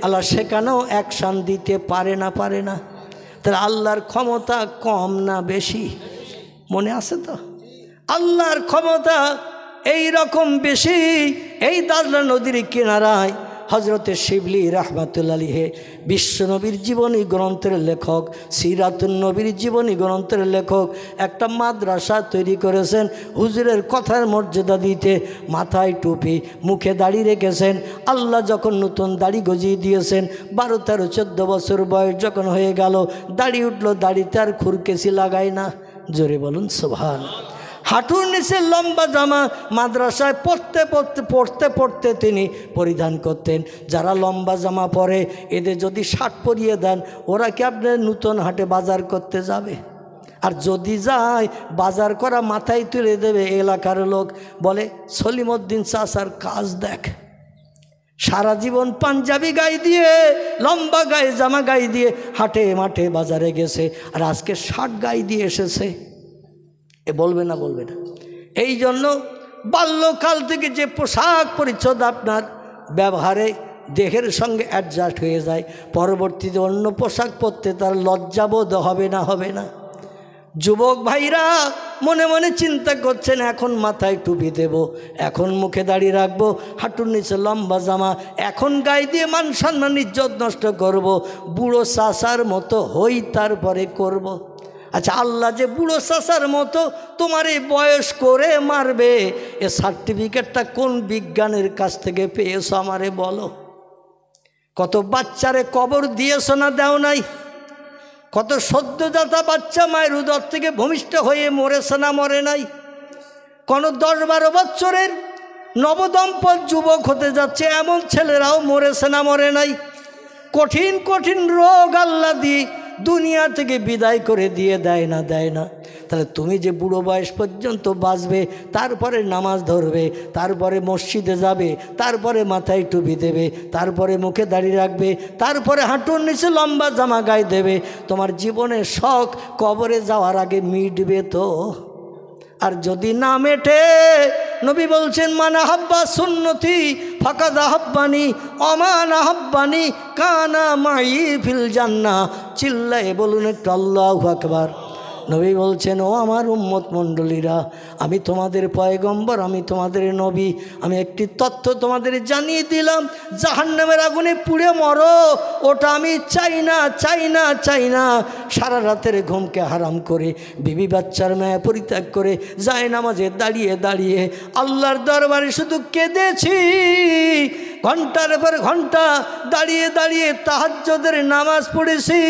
আল্লাহ সেখানেও অ্যাকশান দিতে পারে না। তাহলে আল্লাহর ক্ষমতা কম না বেশি? মনে আছে তো? আল্লাহর ক্ষমতা এই রকম বেশি। এই দাজলা নদীর কিনারায় হজরতে শিবলি রহমাতুল্লাহ আলাইহি বিশ্বনবীর জীবনী গ্রন্থের লেখক, সিরাতুন নবীর জীবনী গ্রন্থের লেখক, একটা মাদ্রাসা তৈরি করেছেন। হুজুরের কথার মর্যাদা দিতে মাথায় টুপি, মুখে দাড়ি রেখেছেন। আল্লাহ যখন নতুন দাড়ি গজিয়ে দিয়েছেন, 12, 13, 14 বছর বয়স যখন হয়ে গেল, দাড়ি উঠলো, দাড়িতে আর খুরকেসি লাগায় না। জোরে বলুন সুবহান। হাঁটুর নিচে লম্বা জামা মাদ্রাসায় পড়তে পড়তে তিনি পরিধান করতেন। যারা লম্বা জামা পরে, এদের যদি শার্ট পরিয়ে দেন, ওরা কি আপনার নূতন হাটে বাজার করতে যাবে? আর যদি যায়, বাজার করা মাথায় তুলে দেবে এলাকার লোক। বলে, সলিমউদ্দিন চাচার কাজ দেখ, সারা জীবন পাঞ্জাবি গায়ে দিয়ে, লম্বা গায়ে জামা গায়ে দিয়ে হাটে মাঠে বাজারে গেছে, আর আজকে শার্ট গায়ে দিয়ে এসেছে। বলবে না? এই জন্য বাল্যকাল থেকে যে পোশাক পরিচ্ছদ আপনার ব্যবহারে দেহের সঙ্গে অ্যাডজাস্ট হয়ে যায়, পরবর্তীতে অন্য পোশাক পরতে তার লজ্জাবোধ হবে না? যুবক ভাইরা মনে মনে চিন্তা করছেন, এখন মাথায় টুপি দেব, এখন মুখে দাড়ি রাখবো, হাঁটুর নিচে লম্বা জামা, এখন গায়ে দিয়ে মান সম্মান ইজ্জত নষ্ট করব, বুড়ো চাচার মতো হই তারপরে করব। আচ্ছা, আল্লাহ যে বুড়ো চাচার মতো তোমার এই বয়স করে মারবে, এ সার্টিফিকেটটা কোন বিজ্ঞানের কাছ থেকে পেয়েছো আমারে বলো? কত বাচ্চারে কবর দিয়েছো না দেও নাই? কত সদ্যজাতা বাচ্চা মায়ের উদর থেকে ভূমিষ্ঠ হয়ে মরেছে না মরে নাই? কোন 10-12 বছরের নবদম্পত যুবক হতে যাচ্ছে, এমন ছেলেরাও মরেছে না মরে নাই? কঠিন কঠিন রোগ আল্লাহ দিয়ে দুনিয়া থেকে বিদায় করে দিয়ে দেয় না? তাহলে তুমি যে বুড়ো বয়স পর্যন্ত বাঁচবে, তারপরে নামাজ ধরবে, তারপরে মসজিদে যাবে, তারপরে মাথায় টুপি দেবে, তারপরে মুখে দাড়ি রাখবে, তারপরে হাঁটুর নিচে লম্বা জামা গায়ে দেবে, তোমার জীবনের শখ কবরে যাওয়ার আগে মিটবে তো? আর যদি না মেটে, নবী বলছেন মান আহাব্বা সুন্নতি ফাকাদ আহাব্বানি ওমান আহাব্বানি কানা মাই ফিল জান্নাহ। চিল্লায়ে বলুন একটু আল্লাহু আকবার। নবী বলছেন ও আমার উম্মত মণ্ডলীরা, আমি তোমাদের পয়গম্বর, আমি তোমাদের নবী, আমি একটি তথ্য তোমাদের জানিয়ে দিলাম, জাহান্নামের আগুনে পুড়ে মরো, ওটা আমি চাই না, চাই না, চাই না। সারা রাতের ঘুমকে হারাম করে, বিবি বাচ্চার মায়া পরিত্যাগ করে, যায় নামাজে দাঁড়িয়ে দাঁড়িয়ে আল্লাহর দরবারে শুধু কেঁদেছি, ঘন্টার পর ঘন্টা দাঁড়িয়ে দাঁড়িয়ে তাহাজ্জুদের নামাজ পড়েছি,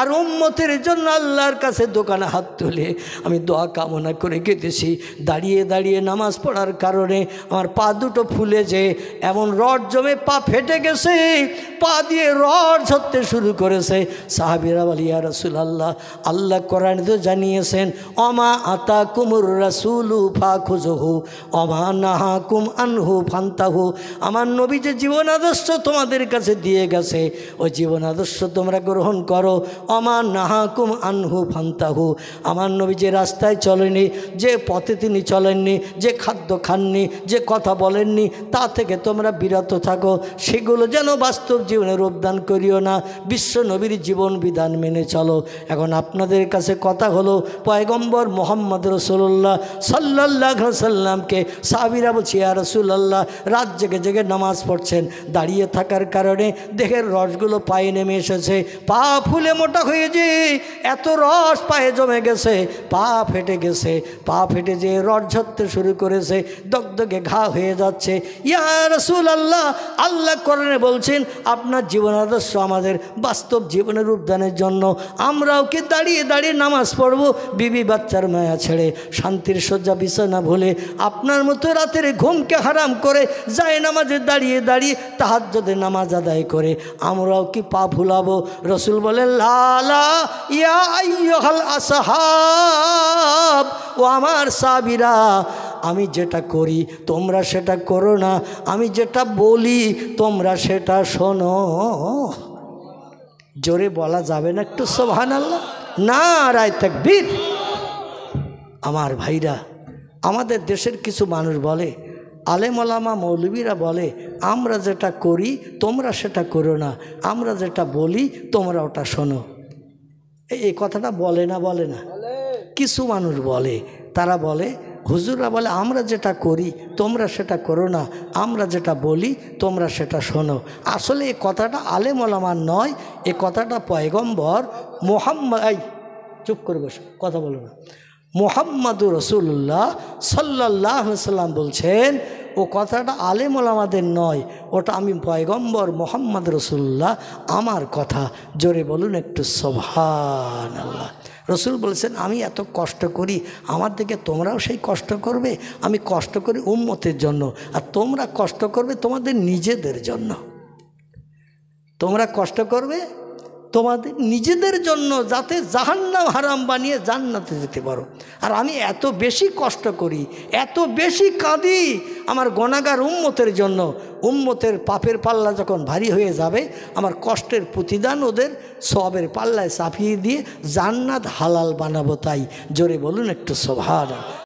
আর উম্মতের জন্য আল্লাহর কাছে দোকানে হাত তুলে আমি দোয়া কামনা করে কেঁদেছি। দাঁড়িয়ে দাঁড়িয়ে নামাজ পড়ার কারণে আমার পা দুটো ফুলে যে এমন রড জমে পা ফেটে গেছে, পা দিয়ে রড ঝরতে শুরু করেছে। সাহাবীরা বলে ইয়া রাসূলুল্লাহ, আল্লাহ কোরআনে তো জানিয়েছেন অমা আতাকুমুর রাসূলু ফাখুযুহু ওমা নাহাকুম আনহু ফান্তাহু। আমার নবী যে জীবন আদর্শ তোমাদের কাছে দিয়ে গেছে, ওই জীবন আদর্শ তোমরা গ্রহণ করো। অমা নাহাকুম আনহু ফান্তাহু। আমার নবী যে রাস্তায় চলেনি, যে পথে তিনি চলেননি, যে খাদ্য খাননি, যে কথা বলেননি, তা থেকে তোমরা বিরত থাকো। সেগুলো যেন বাস্তব জীবনে রূপদান করিও না, বিশ্ব নবীর জীবন বিধান মেনে চলো। এখন আপনাদের কাছে কথা হলো, পয়গম্বর মোহাম্মদ রাসূলুল্লাহ সাল্লাল্লাহু আলাইহি সাল্লামকে সাহাবীরা বলছে ইয়া রাসূলুল্লাহ, রাত জেগে জেগে নামাজ পড়ছেন, দাঁড়িয়ে থাকার কারণে দেহের রসগুলো পায়ে নেমে এসেছে, পা ফুলে মোটা হয়ে যে এত রস পায়ে জমে গেছে, পা ফেটে গেছে, পা ফেটে যে রস ঝরতে শুরু করেছে, দগদগে ঘা হয়ে যাচ্ছে। ইয়া রাসূলুল্লাহ, আল্লাহ কোরআনে বলছেন আপনার জীবন আদর্শ আমাদের বাস্তব জীবনের রূপদানের জন্য আমরাও কি দাঁড়িয়ে দাঁড়িয়ে নামাজ পড়ব, বিবি বাচ্চার মায়া ছেড়ে, শান্তির শয্যা বিছানা ভুলে, আপনার মতো রাতের ঘুমকে হারাম করে, যায় নামাজে দাঁড়িয়ে দাঁড়িয়ে তাহাজ্জুদের নামাজ আদায় করে আমরাও কি পা ফুলাবো? রসুল বলেন লা লা ইয়া আইয়ুহাল আসহাব, ও আমার সাহাবীরা, আমি যেটা করি তোমরা সেটা করো না, আমি যেটা বলি তোমরা সেটা শোনো। জোরে বলা যাবে না একটু সুবহানাল্লাহ? নারায়ে তাকবীর। আমার ভাইরা, আমাদের দেশের কিছু মানুষ বলে, আলেম ওলামা মৌলবীরা বলে আমরা যেটা করি তোমরা সেটা করো না, আমরা যেটা বলি তোমরা ওটা শোনো। এই কথাটা বলে না? বলে না? কিছু মানুষ বলে, তারা বলে হুজুররা বলে আমরা যেটা করি তোমরা সেটা করো না, আমরা যেটা বলি তোমরা সেটা শোনো। আসলে এই কথাটা আলেম ওলামার নয়, এ কথাটা পয়গম্বর মুহাম্মদ, এই চুপ করে বসে কথা বলো না, মুহাম্মাদুর রাসূলুল্লাহ সাল্লাল্লাহু আলাইহি সাল্লাম বলছেন, ও কথাটা আলেম ওলামাদের নয়, ওটা আমি পয়গম্বর মুহাম্মদ রাসূলুল্লাহ আমার কথা। জোরে বলুন একটু সুবহানাল্লাহ। রসুল বলেছেন আমি এত কষ্ট করি, আমার দিকে তোমরাও সেই কষ্ট করবে। আমি কষ্ট করি উম্মতের জন্য, আর তোমরা কষ্ট করবে তোমাদের নিজেদের জন্য। তোমরা কষ্ট করবে তোমাদের নিজেদের জন্য, যাতে জাহান্নাম হারাম বানিয়ে জান্নাতে যেতে পারো। আর আমি এত বেশি কষ্ট করি, এত বেশি কাঁদি আমার গুনাহগার উম্মতের জন্য। উম্মতের পাপের পাল্লা যখন ভারী হয়ে যাবে, আমার কষ্টের প্রতিদান ওদের সওয়াবের পাল্লায় চাপিয়ে দিয়ে জান্নাত হালাল বানাবো। তাই জোরে বলুন একটু সুবহানাল্লাহ।